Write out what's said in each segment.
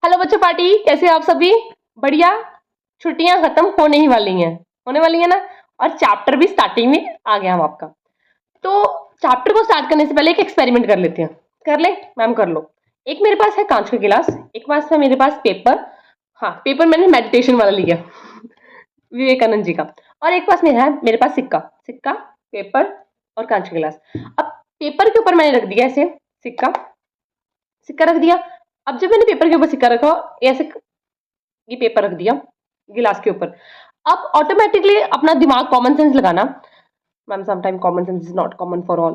Hello बच्चों party, कैसे हो आप सभी? बढ़िया। छुट्टियां खत्म होने वाली है ना। और चैप्टर भी स्टार्टिंग में आ गया हम आपका। तो चैप्टर को स्टार्ट करने से पहले एक एक्सपेरिमेंट कर लेते हैं। कर ले मैम, कर लो। एक मेरे पास है कांच का गिलास, एक पास है मेरे पास पेपर। हाँ, पेपर मैंने मेडिटेशन वाला लिया विवेकानंद जी का। और एक पास मेरे पास सिक्का। सिक्का, पेपर और कांच का गिलास। अब पेपर के ऊपर मैंने रख दिया ऐसे सिक्का। सिक्का रख दिया। अब जब मैंने पेपर के ऊपर सिक्का रखा, ऐसे ये पेपर रख दिया गिलास के ऊपर। अब ऑटोमेटिकली अपना दिमाग, कॉमन सेंस लगाना। Ma'am sometime common sense is not common for all,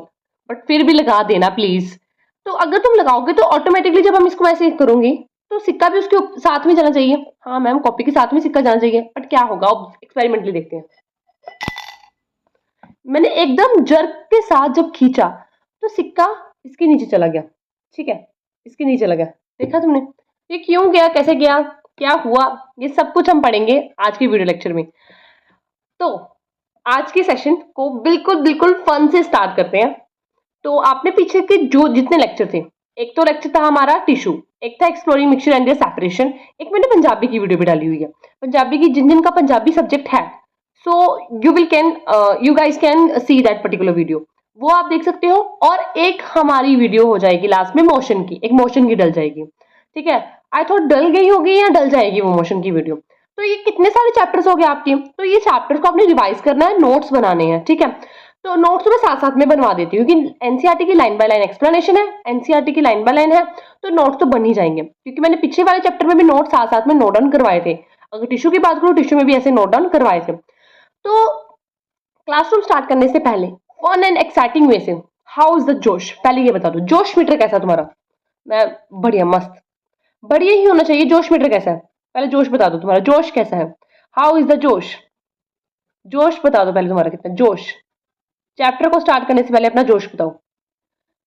but फिर भी लगा देना प्लीज। तो अगर तुम लगाओगे तो ऑटोमेटिकली जब हम इसको ऐसे करूंगी तो सिक्का भी उसके साथ में जाना चाहिए। हाँ मैम, कॉपी के साथ में सिक्का जाना चाहिए, बट क्या होगा अब एक्सपेरिमेंटली देखते हैं। मैंने एकदम जर्क के साथ जब खींचा तो सिक्का इसके नीचे चला गया। ठीक है, इसके नीचे चला गया। देखा तुमने ये क्यों गया, कैसे गया, क्या हुआ? ये सब कुछ हम पढ़ेंगे आज की वीडियो लेक्चर में। तो आज के सेशन को बिल्कुल बिल्कुल फन से स्टार्ट करते हैं। तो आपने पीछे के जो जितने लेक्चर थे, एक तो लेक्चर था हमारा टिश्यू, एक था exploring mixture and their separation, एक मैंने पंजाबी की वीडियो भी डाली हुई है। पंजाबी की जिन जिन का पंजाबी सब्जेक्ट है, so you guys can see that particular video, वो आप देख सकते हो। और एक हमारी वीडियो हो जाएगी लास्ट में मोशन की, एक मोशन की डल जाएगी। ठीक है, आई थॉट डल गई होगी या डल जाएगी वो मोशन की वीडियो। तो ये कितने सारे चैप्टर्स हो गए आपके। तो ये चैप्टर्स को आपने रिवाइज करना है, नोट्स बनाने हैं। ठीक है, तो नोट्स तो मैं साथ साथ में बनवा देती हूँ क्योंकि एनसीईआरटी की लाइन बाय लाइन एक्सप्लेनेशन है, एनसीईआरटी की लाइन बाय लाइन है, तो नोट्स तो बन ही जाएंगे क्योंकि मैंने पिछले वाले चैप्टर में भी नोट्स साथ साथ में नोट डाउन करवाए थे। अगर टिश्यू की बात करूँ, टिश्यू में भी ऐसे नोट डाउन करवाए थे। तो क्लासरूम स्टार्ट करने से पहले फन एंड एक्साइटिंग वे से, हाउ इज द जोश, पहले ये बता दो जोश मीटर कैसा तुम्हारा? मैं बढ़िया, मस्त, बढ़िया ही होना चाहिए। जोश मीटर कैसा है, पहले जोश बता दो, तुम्हारा जोश कैसा है? हाउ इज द जोश? जोश बता दो पहले तुम्हारा कितना जोश। चैप्टर को स्टार्ट करने से पहले अपना जोश बताओ,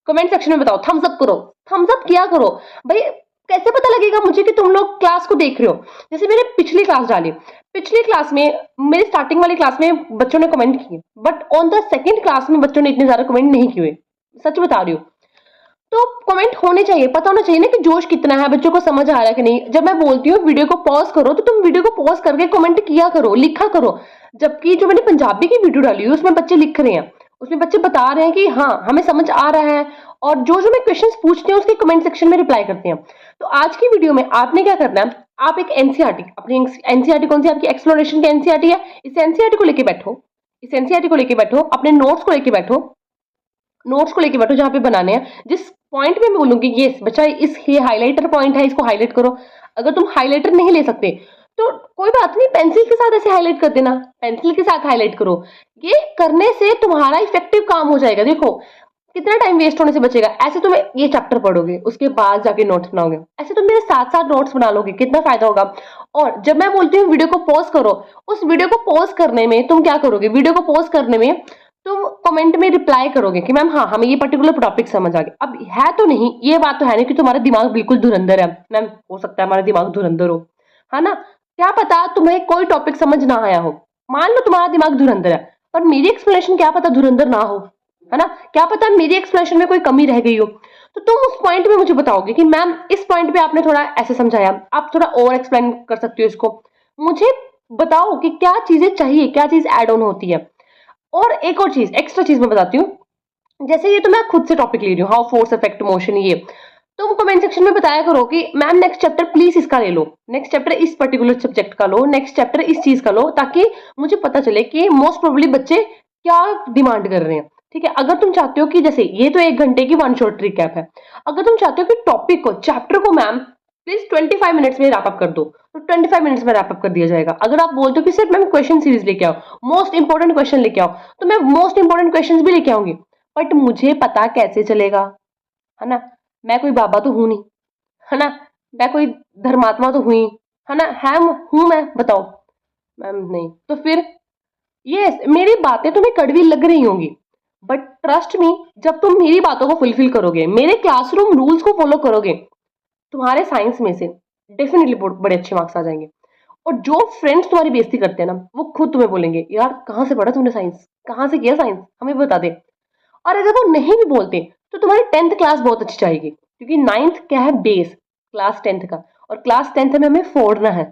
कमेंट सेक्शन में बताओ, थम्स अप करो। थम्स अप किया करो भाई। कैसे पता लगेगा मुझे कि तुम लोग क्लास को देख रहे हो? जैसे मैंने पिछली क्लास डाली, पिछली क्लास में, मेरी स्टार्टिंग वाली क्लास में बच्चों ने कमेंट किए, but on the second class में बच्चों ने इतने ज्यादा कमेंट नहीं किए। सच बता रही हूँ। तो कमेंट होने चाहिए, पता होना चाहिए ना कि जोश कितना है, बच्चों को समझ आ रहा है कि नहीं। जब मैं बोलती हूँ वीडियो को पॉज करो, तो तुम वीडियो को पॉज करके कमेंट किया करो, लिखा करो। जबकि जो मैंने पंजाबी की वीडियो डाली है उसमें बच्चे लिख रहे हैं, उसमें बच्चे बता रहे हैं कि हाँ हमें समझ आ रहा है, और जो जो मैं क्वेश्चंस पूछते हैं उसके कमेंट सेक्शन में रिप्लाई करते हैं। तो आज की वीडियो में आपने क्या करना है, आप एक एनसीईआरटी, अपनी एनसीईआरटी कौन सी आपकी एक्सप्लोरेशन की एनसीईआरटी है, इस एनसीईआरटी को लेके बैठो, इस एनसीईआरटी को लेके बैठो, अपने नोट्स को लेके बैठो, नोट्स को लेके बैठो जहां पे बनाने हैं। जिस पॉइंट में मैं बोलूंगी ये बच्चा इस ये हाइलाइटर पॉइंट है, इसको हाईलाइट करो। अगर तुम हाइलाइटर नहीं ले सकते तो कोई बात नहीं, पेंसिल के साथ ऐसे हाईलाइट कर देना, पेंसिल के साथ हाईलाइट करो। ये करने से तुम्हारा इफेक्टिव काम हो जाएगा। देखो कितना टाइम वेस्ट होने से बचेगा। ऐसे तुम ये चैप्टर पढ़ोगे, उसके बाद जाके नोट्स बनाओगे, ऐसे तुम मेरे साथ साथ नोट्स बना लोगे, कितना फायदा होगा। और जब मैं बोलती हूँ वीडियो को पॉज करो, उस वीडियो को पॉज करने में तुम क्या करोगे, वीडियो को पॉज करने में तुम कमेंट में रिप्लाई करोगे कि मैम हाँ हमें ये पर्टिकुलर टॉपिक समझ आ गया। अब है तो नहीं, ये बात तो है नहीं कि तुम्हारा दिमाग बिल्कुल धुरंधर है। मैम हो सकता है हमारा दिमाग धुरंधर हो, है ना, क्या पता तुम्हें कोई टॉपिक समझ ना आया हो। मान लो तुम्हारा दिमाग धुरंधर है, पर मेरी एक्सप्लेनेशन क्या पता धुरंधर ना हो, है ना, क्या पता मेरी एक्सप्लेनेशन में कोई कमी रह गई हो। तो तुम उस पॉइंट में मुझे बताओगे कि मैम इस पॉइंट पे आपने थोड़ा ऐसे समझाया, आप थोड़ा ओवर एक्सप्लेन कर सकते हो इसको। मुझे बताओ कि क्या चीजें चाहिए, क्या चीज एड ऑन होती है। और एक और चीज, एक्स्ट्रा चीज मैं बताती हूँ। जैसे ये तो मैं खुद से टॉपिक ले रही हूँ, हाउ फोर्स अफेक्ट मोशन, ये तुम कमेंट सेक्शन में बताया करो कि मैम नेक्स्ट चैप्टर प्लीज इसका ले लो, नेक्स्ट चैप्टर इस पर्टिकुलर सब्जेक्ट का लो, नेक्स्ट चैप्टर इस चीज का लो, ताकि मुझे पता चले कि मोस्ट प्रोबेबली बच्चे क्या डिमांड कर रहे हैं। ठीक है, अगर तुम चाहते हो कि जैसे ये तो 1 घंटे की वन शॉट रिकैप है, अगर तुम चाहते हो कि टॉपिक को, चैप्टर को मैम प्लीज 25 मिनट्स में रैप अप कर दो, तो 25 मिनट्स में रैप अप कर दिया जाएगा। अगर आप बोलते हो कि सिर्फ मैम क्वेश्चन सीरीज लेके आओ, मोस्ट इंपॉर्टेंट क्वेश्चन लेके आओ, तो मैं मोस्ट इंपॉर्टेंट क्वेश्चन भी लेके आऊंगी। बट मुझे पता कैसे चलेगा, है ना, मैं कोई बाबा तो हूं नहीं, है ना, मैं कोई धर्मात्मा तो हुई, है ना, है हूं मैं, बताओ। मैम नहीं, तो फिर ये मेरी बातें तुम्हें कड़वी लग रही होंगी, बट ट्रस्ट मी, जब तुम मेरी बातों को फुलफिल करोगे, मेरे क्लासरूम रूल्स को फॉलो करोगे, तुम्हारे साइंस में से डेफिनेटली बड़े अच्छे मार्क्स आ जाएंगे। और जो फ्रेंड्स तुम्हारी बेइज्जती करते हैं ना, वो खुद तुम्हें बोलेंगे यार कहाँ से पढ़ा तुमने साइंस, कहाँ से किया साइंस, हमें बता दे। और अगर वो नहीं भी बोलते तो तुम्हारी 10th क्लास बहुत अच्छी जाएगी, क्योंकि 9th क्या है, बेस क्लास 10th का। और क्लास 10th में हमें फोड़ना है,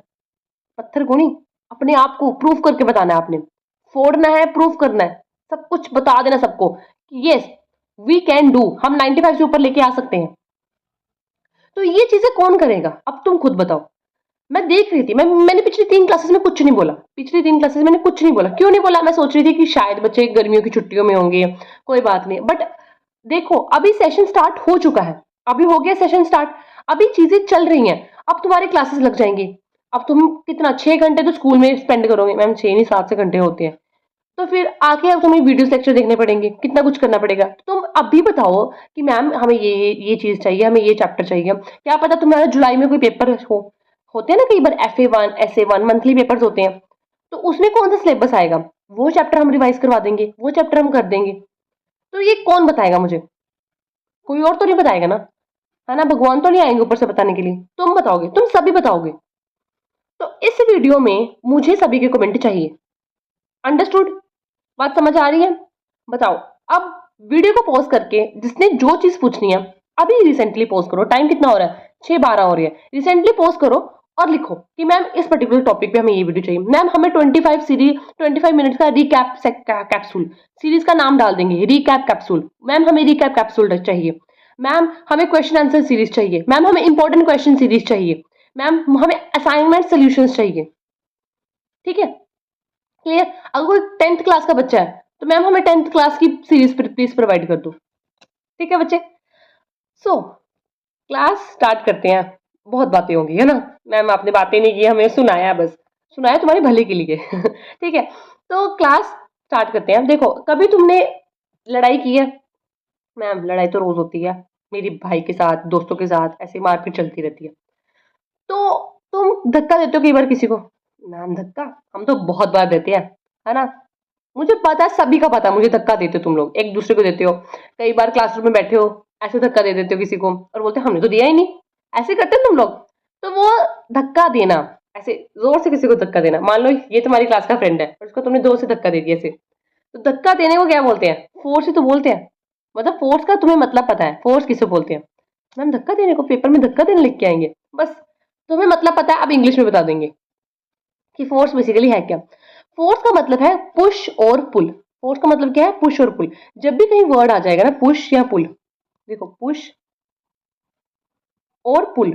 पत्थर को नहीं, अपने आप को प्रूफ करके बताना है आपने, फोड़ना है, प्रूफ करना है, सब कुछ बता देना सबको कि यस वी कैन डू, हम 95 से ऊपर लेके आ सकते हैं। तो ये चीजें कौन करेगा, अब तुम खुद बताओ। मैं देख रही थी, मैंने पिछली 3 क्लासेस में कुछ नहीं बोला, पिछली 3 क्लासेस मैंने कुछ नहीं बोला। क्यों नहीं बोला, मैं सोच रही थी कि शायद बच्चे गर्मियों की छुट्टियों में होंगे, कोई बात नहीं। बट देखो अभी सेशन स्टार्ट हो चुका है, अभी हो गया सेशन स्टार्ट, अभी चीजें चल रही हैं, अब तुम्हारी क्लासेस लग जाएंगी। अब तुम कितना 6 घंटे तो स्कूल में स्पेंड करोगे मैम, 6 नहीं 7 से घंटे होते हैं। तो फिर आके अब तुम्हें वीडियो लेक्चर देखने पड़ेंगे, कितना कुछ करना पड़ेगा। तो तुम अभी बताओ कि मैम हमें ये चीज चाहिए, हमें ये चैप्टर चाहिए, क्या पता तुम्हारा जुलाई में कोई पेपर हो, होते हैं ना कई बार FA1 SA1 मंथली पेपर्स होते हैं, तो उसमें कौन सा सिलेबस आएगा, वो चैप्टर हम रिवाइज करवा देंगे, वो चैप्टर हम कर देंगे। तो ये कौन बताएगा मुझे, कोई और तो नहीं बताएगा ना, है ना, भगवान तो नहीं आएंगे ऊपर से बताने के लिए, तुम बताओगे, तुम सभी बताओगे। तो इस वीडियो में मुझे सभी के कमेंट चाहिए, अंडरस्टूड, बात समझ आ रही है, बताओ। अब वीडियो को पॉज करके जिसने जो चीज पूछनी है अभी रिसेंटली पॉज करो, टाइम कितना हो रहा है 6:12 हो रही है, रिसेंटली पॉज करो और लिखो कि मैम इस पर्टिकुलर टॉपिक पे हमें ये वीडियो चाहिए, मैम हमें 25 मिनट का रिकैप कैप्सूल, सीरीज का नाम डाल देंगे रिकैप कैप्सूल, मैम हमें रिकैप कैप्सूल चाहिए, मैम हमें क्वेश्चन आंसर सीरीज चाहिए, मैम हमें इंपॉर्टेंट क्वेश्चन सीरीज चाहिए, मैम हमें असाइनमेंट सोल्यूशंस चाहिए। ठीक है, क्लियर। अगर कोई 10th क्लास का बच्चा है तो मैम हमें 10th क्लास की सीरीज प्लीज प्रोवाइड कर दो। ठीक है बच्चे, सो क्लास स्टार्ट करते हैं। बहुत बातें होंगी है ना, मैम आपने बातें नहीं की, हमें सुनाया, बस सुनाया तुम्हारे भले के लिए ठीक है, तो क्लास स्टार्ट करते हैं। देखो कभी तुमने लड़ाई की है, मैम लड़ाई तो रोज होती है, मेरी भाई के साथ, दोस्तों के साथ ऐसे मारपीट चलती रहती है। तो तुम धक्का देते हो कई बार किसी को, मैम धक्का हम तो बहुत बार देते हैं, है ना, मुझे पता है, सभी का पता है, मुझे धक्का देते हो तुम लोग, एक दूसरे को देते हो, कई बार क्लासरूम में बैठे हो ऐसे धक्का दे देते हो किसी को और बोलते हो हमने तो दिया ही नहीं, ऐसे करते हो तुम लोग। तो वो धक्का देना, ऐसे जोर से किसी को धक्का देना, मान लो ये तुम्हारी क्लास का फ्रेंड है और उसको तुमने जोर से धक्का दे दिया ऐसे, तो धक्का देने को क्या बोलते हैं, फोर्स ही तो बोलते हैं। मतलब फोर्स का तुम्हें मतलब पता है, फोर्स किसे बोलते हैं, मैम धक्का देने को, पेपर में धक्का देने लिख के आएंगे, बस तुम्हें मतलब पता है, अब इंग्लिश में बता देंगे कि फोर्स बेसिकली है क्या। फोर्स का मतलब है पुश और पुल, फोर्स का मतलब क्या है, पुश और पुल। जब भी कहीं वर्ड आ जाएगा ना पुश या पुल, देखो पुश और पुल,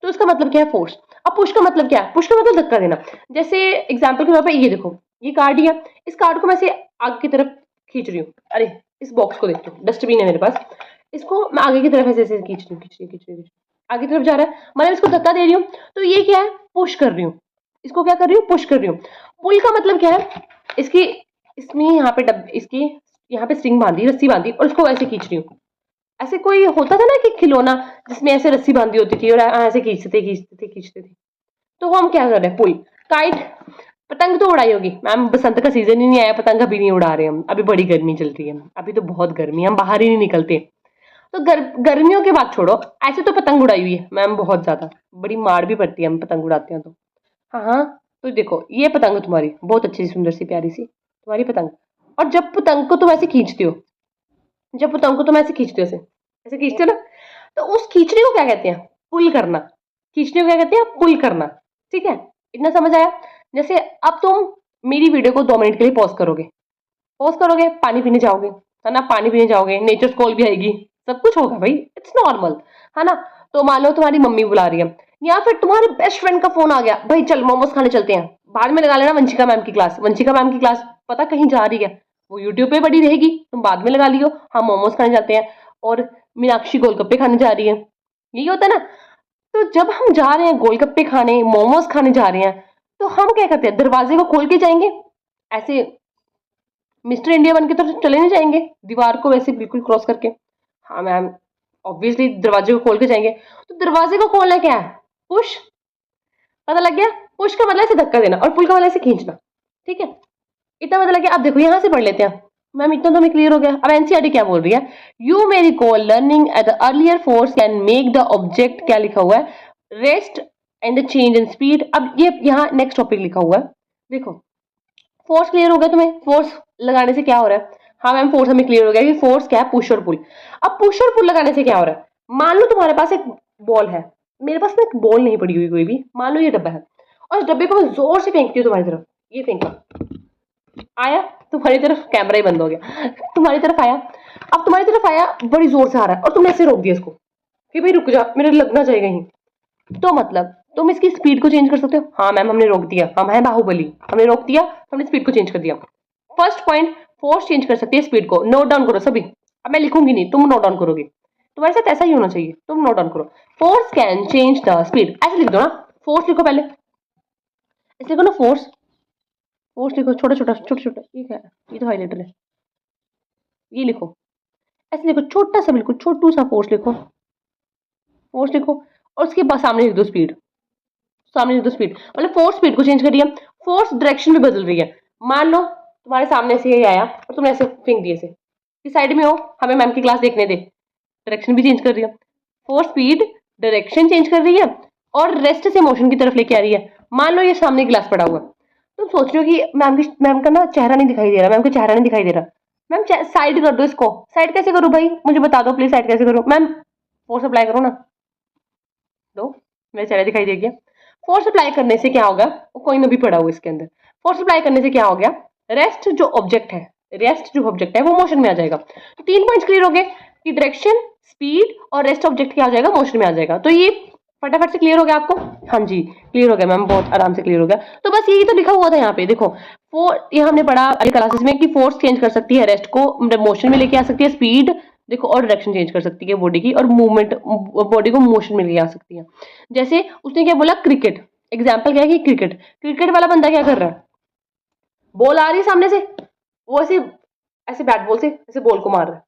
तो इसका मतलब क्या है, फोर्स। अब पुश का मतलब क्या है, पुश का मतलब धक्का देना। जैसे एग्जांपल के तौर पे ये देखो, ये कार्ड है, इस कार्ड को मैं से आगे की तरफ खींच रही हूँ, अरे इस बॉक्स को देखो, डस्टबिन है मेरे पास, इसको मैं आगे की तरफ ऐसे ऐसे खींच रही हूँ, आगे की तरफ जा रहा है, मतलब इसको धक्का दे रही हूँ, तो ये क्या है, पुश कर रही हूँ, इसको क्या कर रही हूँ, पुश कर रही हूँ। पुल का मतलब क्या है, इसकी इसमें यहाँ पे इसकी यहाँ पे स्ट्रिंग बांधी, रस्सी बांधी और इसको ऐसे खींच रही हूँ। ऐसे कोई होता था ना कि खिलौना जिसमें ऐसे रस्सी बांधी होती थी और ऐसे खींचते थे, तो वो हम क्या कर रहे हैं, पुल। काइट, पतंग तो उड़ाई होगी मैम, बसंत का सीजन ही नहीं आया, पतंग अभी नहीं उड़ा रहे हम, अभी बड़ी गर्मी चल रही है, अभी तो बहुत गर्मी है, हम बाहर ही नहीं निकलते। तो गर्मियों के बाद छोड़ो, ऐसे तो पतंग उड़ाई हुई है मैम बहुत ज्यादा, बड़ी मार भी पड़ती है हम पतंग उड़ाते हैं तो। हाँ हाँ, तो देखो ये पतंग तुम्हारी बहुत अच्छी सुंदर सी प्यारी सी तुम्हारी पतंग, और जब पतंग को तुम ऐसे खींचते हो, जब पतंग को तुम ऐसे खींचते हो, ऐसे ऐसे खींचते हो ना, तो उस खींचने को क्या कहते हैं, पुल करना। खींचने को क्या कहते हैं, पुल करना। ठीक है, इतना समझ आया। जैसे अब तुम मेरी वीडियो को 2 मिनट के लिए पॉज करोगे, पानी पीने जाओगे, है ना, पानी पीने जाओगे, नेचर कॉल भी आएगी, सब कुछ होगा भाई, इट्स नॉर्मल, है ना। तो मान लो तुम्हारी मम्मी बुला रही है, या फिर तुम्हारे बेस्ट फ्रेंड का फोन आ गया, भाई चल मोमोज खाने चलते हैं, बाद में लगा लेना वंशिका मैम की क्लास, वंशिका मैम की क्लास पता कहीं जा रही है, वो यूट्यूब पे पड़ी रहेगी, तुम बाद में लगा लियो, हम मोमोज खाने जाते हैं, और मीनाक्षी गोलगप्पे खाने जा रही है, यही होता है ना। तो जब हम जा रहे हैं गोलगप्पे खाने, मोमोज खाने जा रहे हैं, तो हम क्या करते हैं, दरवाजे को खोल के जाएंगे, ऐसे मिस्टर इंडिया बन के तो चले नहीं जाएंगे दीवार को वैसे बिल्कुल क्रॉस करके, हाँ मैम ऑब्वियसली दरवाजे को खोल के जाएंगे। तो दरवाजे को खोलना क्या है, पुश, पता लग गया। पुश का मतलब ऐसे धक्का देना और पुल का मतलब ऐसे खींचना। ठीक है, इतना मतलब क्या। अब देखो यहाँ से पढ़ लेते हैं मैम, इतना तो हमें क्लियर हो गया। अब एनसीईआरटी क्या बोल रही है, you may recall learning at the earlier force can make the object, क्या लिखा हुआ है, rest and the change in speed. अब ये यहाँ नेक्स्ट टॉपिक लिखा हुआ है, देखो फोर्स क्लियर हो गया तुम्हें, फोर्स लगाने से क्या हो रहा है, हाँ मैम फोर्स हमें क्लियर हो गया कि फोर्स क्या है, पुश और पुल। अब पुश और पुल लगाने से क्या हो रहा है, मान लो तुम्हारे पास एक बॉल है, मेरे पास ना एक बॉल नहीं पड़ी हुई कोई भी, मान लो ये डब्बा है और इस डब्बे को मैं जोर से फेंकती हूँ तुम्हारी तरफ, ये फेंका, आया तुम्हारी तरफ, कैमरा ही बंद हो गया, तुम्हारी तरफ आया, अब तुम्हारी तरफ आया, बड़ी जोर से आ रहा है और तुमने ऐसे रोक दिया इसको कि भाई रुक जा, मेरे लगना चाहिए कहीं। तो मतलब तुम इसकी स्पीड को चेंज कर सकते हो। हाँ मैम हमने रोक दिया, हम है बाहुबली, हमने रोक दिया, हमने स्पीड को चेंज कर दिया। फर्स्ट पॉइंट, फोर्स चेंज कर सकती है स्पीड को। नोट डाउन करो सभी, अब मैं लिखूंगी नहीं, तुम नोट डाउन करोगे, तुम्हारे साथ ऐसा ही होना चाहिए, तुम नोट डाउन करो। Force can change the speed, ऐसे लिख दो ना, फोर्स लिखो पहले, ऐसे लिखो ना फोर्स, फोर्स लिखो, छोटा छोटा छोटा छोटा, ये क्या है, ये तो हाईलाइटर है, ये लिखो, ऐसे लिखो, छोटा सा बिल्कुल छोटू सा फोर्स लिखो, फोर्स लिखो और उसके बाद सामने लिख दो स्पीड, सामने लिख दो स्पीड, मतलब फोर्स स्पीड को चेंज कर दिया, फोर्स डायरेक्शन भी बदल रही है। मान लो तुम्हारे सामने से ये आया और तुमने ऐसे फेंक दिए, से इस साइड में हो, हमें मैम की क्लास देखने दे, डायरेक्शन भी चेंज कर दिया, फोर्स स्पीड डायरेक्शन चेंज कर रही है और रेस्ट से मोशन की तरफ लेके आ रही है। मान लो ये सामने गिलास पड़ा हुआ, तुम सोच रहे हो कि मैम का ना चेहरा नहीं दिखाई दे रहा, मैम का चेहरा नहीं दिखाई दे रहा, मैम साइड कर दो इसको, साइड कैसे करूँ भाई, मुझे बता दो प्लीज, साइड कैसे करूँ मैम, फोर्स अप्लाई करो ना, दो, मेरा चेहरा दिखाई दे गया। फोर्स अप्लाई करने से क्या होगा, कोई ना भी पड़ा हुआ इसके अंदर, फोर्स अप्लाई करने से क्या हो गया, रेस्ट जो ऑब्जेक्ट है, रेस्ट जो ऑब्जेक्ट है वो मोशन में आ जाएगा। तो 3 पॉइंट्स क्लियर हो गए कि डायरेक्शन, स्पीड और रेस्ट ऑब्जेक्ट क्या आ जाएगा, मोशन में आ जाएगा। तो ये फटाफट से क्लियर हो गया आपको, हाँ जी क्लियर हो गया मैम, बहुत आराम से क्लियर हो गया। तो बस यही तो लिखा हुआ था यहाँ पे, देखो ये हमने पढ़ा अगली क्लासेस में कि फोर्स चेंज कर सकती है, रेस्ट को मोशन में लेके आ सकती है, स्पीड देखो और डायरेक्शन चेंज कर सकती है बॉडी की, और मूवमेंट बॉडी को मोशन में ले आ सकती है। जैसे उसने क्या बोला, क्रिकेट, एग्जाम्पल क्या है कि क्रिकेट, क्रिकेट वाला बंदा क्या कर रहा है, बॉल आ रही है सामने से, वो ऐसे ऐसे बैट बॉल से ऐसे बॉल को मार रहा है,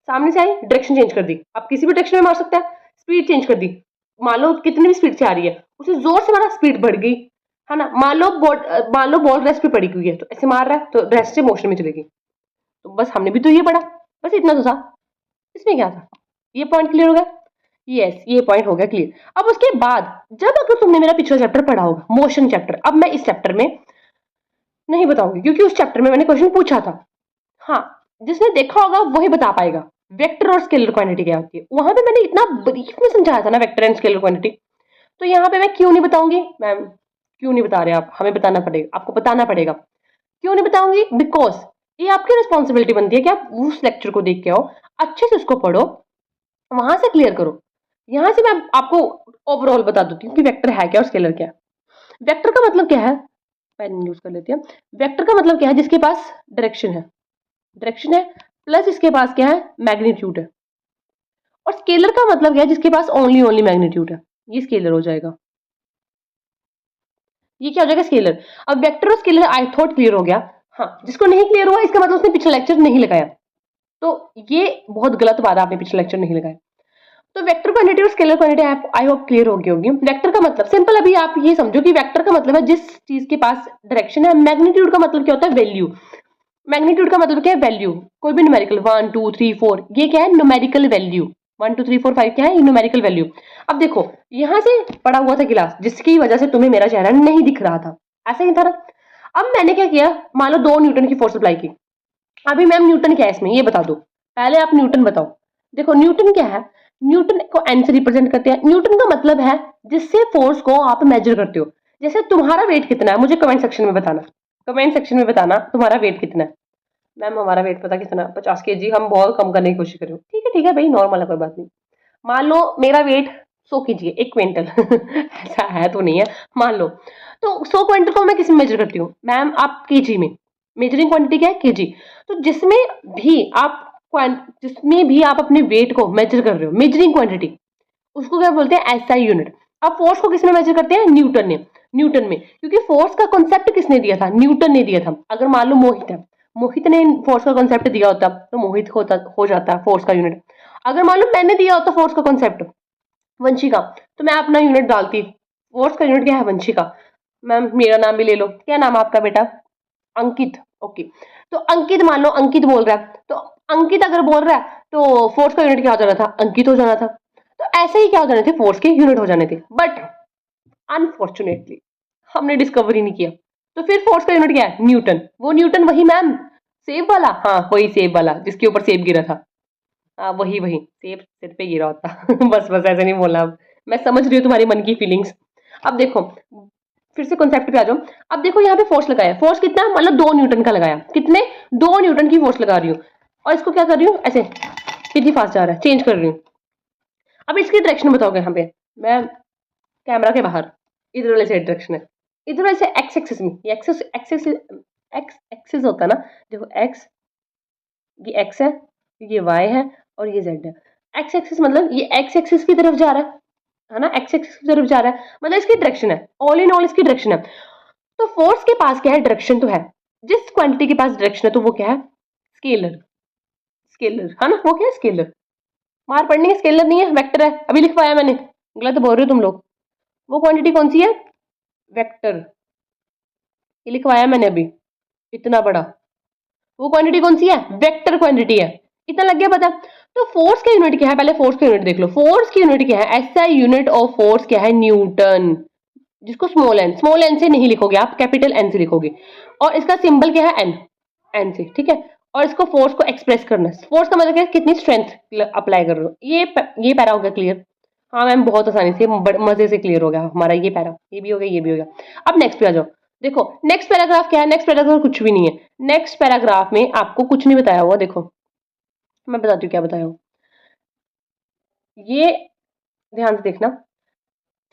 सामने से आई, डायरेक्शन चेंज कर दी, आप किसी भी डायरेक्शन में मार सकता है, स्पीड चेंज कर दी, मान लो कितनी भी स्पीड से आ रही है, उसे जोर से मारा, स्पीड बढ़ गई, है ना। मान लो बॉल रेस्ट पे पड़ी हुई है, तो ऐसे मार रहा है तो रेस्ट से मोशन में चलेगी। तो बस हमने भी तो ये पढ़ा, बस इतना तो था, इसमें क्या था, ये पॉइंट क्लियर हो गया, यस ये पॉइंट हो गया क्लियर। अब उसके बाद जब अगर तुमने मेरा पिछला चैप्टर पढ़ा होगा, मोशन चैप्टर, अब मैं इस चैप्टर में नहीं बताऊंगी क्योंकि उस चैप्टर में मैंने क्वेश्चन पूछा था, हाँ जिसने देखा होगा वही बता पाएगा वेक्टर और स्केलर क्वांटिटी क्या होती है, वहां पे मैंने इतना ब्रीफ में समझाया था ना वेक्टर एंड स्केलर क्वांटिटी। तो यहाँ पे मैं क्यों नहीं बताऊंगी मैम, क्यों नहीं बता रहे आप, हमें बताना पड़ेगा, आपको बताना पड़ेगा, क्यों नहीं बताऊंगी, बिकॉज ये आपकी रिस्पॉन्सिबिलिटी बनती है कि आप उस लेक्चर को देख के आओ, अच्छे से उसको पढ़ो, वहां से क्लियर करो। यहां से मैं आपको ओवरऑल बता देती हूँ कि वेक्टर है क्या और स्केलर क्या है। वेक्टर का मतलब क्या है, पेन यूज कर लेते हैं, वेक्टर का मतलब क्या है, जिसके पास डायरेक्शन है, डायरेक्शन है प्लस इसके पास क्या है, मैग्नीट्यूड है। और स्केलर का मतलब क्या है, जिसके पास ओनली मैग्नीट्यूड है, ये स्केलर हो जाएगा, ये क्या हो जाएगा, स्केलर। अब वेक्टर और स्केलर आई थॉट क्लियर हो गया, हाँ जिसको नहीं क्लियर हुआ इसका मतलब उसने पिछला लेक्चर नहीं लगाया, तो ये बहुत गलत बात है, आपने पिछला लेक्चर नहीं लगाया। तो वेक्टर क्वांटिटी और scalar quantity I hope clear हो गई होगी। वेक्टर का मतलब सिंपल, अभी आप ये समझो कि वेक्टर का मतलब है जिस चीज के पास डायरेक्शन है, मैग्नीट्यूड का मतलब क्या होता है, वैल्यू, मैग्नीट्यूड का मतलब क्या है, वैल्यू, कोई भी न्यूमेरिकल 1 2 3 4, ये क्या है, न्यूमेरिकल वैल्यू, 1 2 3 4 5 क्या है, न्यूमेरिकल वैल्यू। अब देखो यहां से पड़ा हुआ था गिलास, जिसकी वजह से तुम्हें मेरा चेहरा नहीं दिख रहा था, ऐसा ही था ना। अब मैंने क्या किया, मान लो 2 न्यूटन की फोर्स अप्लाई की, अभी मैम न्यूटन क्या है इसमें, ये बता दो, पहले आप न्यूटन बताओ। देखो न्यूटन क्या है, न्यूटन को एन से रिप्रेजेंट करते हैं, न्यूटन का मतलब है जिससे फोर्स को आप मेजर करते हो। जैसे तुम्हारा वेट कितना है, मुझे कमेंट सेक्शन में बताना, कमेंट सेक्शन में बताना तुम्हारा वेट कितना है। मैम हमारा वेट पता कितना, 50 kg, हम बहुत कम करने की कोशिश करें, ठीक है भाई नॉर्मल है, कोई बात नहीं। मान लो मेरा वेट 100 kg है, 1 क्विंटल ऐसा है तो नहीं है, मान लो, तो 100 क्विंटल को मैं किस में मेजर करती हूँ मैम, आप केजी में, मेजरिंग क्वांटिटी क्या है, केजी। तो जिसमें भी आप अपने वेट को मेजर कर रहे हो, मेजरिंग क्वांटिटी, उसको क्या बोलते हैं, एसआई यूनिट। अब फोर्स को किसमें मेजर करते हैं, न्यूटन ने, न्यूटन में, क्योंकि फोर्स का कॉन्सेप्ट किसने दिया था, न्यूटन ने दिया था। अगर मान लो मोहित है, मोहित ने फोर्स का कॉन्सेप्ट दिया होता तो मोहित हो जाता फोर्स का यूनिट। अगर मान लो मैंने दिया होता फोर्स का कॉन्सेप्ट वंशिका, तो मैं अपना यूनिट डालती, फोर्स का यूनिट क्या है, वंशिका। मैम मेरा नाम भी ले लो, क्या नाम है आपका बेटा, अंकित, ओके। तो अंकित, मान लो अंकित बोल रहा है, तो अंकित अगर बोल रहा है तो फोर्स का यूनिट क्या हो जाना था, अंकित हो जाना था। तो ऐसे ही क्या हो जाने थे, फोर्स के यूनिट हो जाने थे, बट अनफॉर्चुनेटली हमने डिस्कवर ही नहीं किया। तो फिर फोर्स का यूनिट क्या है, न्यूटन। वो न्यूटन वही मैम, सेब वाला, हाँ वही सेब वाला जिसके ऊपर सेब गिरा था, हाँ वही सेब सिर पे गिरा होता बस ऐसे नहीं बोलना, मैं समझ रही हूँ तुम्हारी मन की फीलिंग्स। अब देखो फिर से कॉन्सेप्ट पे आ जाओ। अब देखो यहाँ पे फोर्स लगाया, फोर्स कितना, मतलब 2 न्यूटन का लगाया, कितने, 2 न्यूटन की फोर्स लगा रही हूँ, और इसको क्या कर रही हूँ ऐसे, कितनी फास्ट जा रहा है, चेंज कर रही हूँ। अब इसकी डायरेक्शन बताओगे यहाँ पे, मैं कैमरा के बाहर, इधर वाले साइड डायरेक्शन है, इधर वाले से एक्स एक्सिस में, ये एक्सिस एक्सिस एक्स एक्सिस होता है ना, देखो एक्स, ये एक्स ये वाई है और ये जेड है। एक्स एक्सिस मतलब ये एक्स एक्सिस की तरफ जा रहा है ना, एक्स एक्सिस की तरफ जा रहा है, मतलब इसकी डायरेक्शन है, ऑल इन ऑल इसकी डायरेक्शन है। तो फोर्स के पास क्या है, डायरेक्शन तो है, जिस क्वांटिटी के पास डायरेक्शन है तो वो क्या है, स्केलर, स्केलर है ना, वो क्या है, स्केलर। मार पड़नी है, स्केलर नहीं है, वेक्टर है, अभी लिखवाया मैंने, गलत बोल रहे हो तुम लोग। वो क्वांटिटी कौन सी है, वेक्टर, ये लिखवाया मैंने अभी, इतना बड़ा, वो क्वांटिटी कौन सी है, वेक्टर क्वांटिटी है। इतना लग गया पता। तो फोर्स का यूनिट क्या है, पहले फोर्स का यूनिट देख लो, फोर्स की यूनिट क्या है, ऐसा यूनिट ऑफ फोर्स क्या है, न्यूटन, जिसको स्मॉल एन से नहीं लिखोगे आप, कैपिटल एन से लिखोगे, और इसका सिंबल क्या है, एन, एन से, ठीक है। और इसको फोर्स को एक्सप्रेस करना है, फोर्स का मतलब क्या है, कितनी स्ट्रेंथ अप्लाई कर रहे हो। ये पैरा हो गया क्लियर। हाँ मैम बहुत आसानी से मजे से क्लियर हो गया हमारा ये पैरा, ये भी हो गया, ये भी हो गया। अब नेक्स्ट पे आ जाओ। देखो नेक्स्ट पैराग्राफ क्या है, नेक्स्ट पैराग्राफ कुछ भी नहीं है, नेक्स्ट पैराग्राफ में आपको कुछ नहीं बताया हुआ। देखो मैं बताती हूँ क्या बताया हो, ये ध्यान से देखना।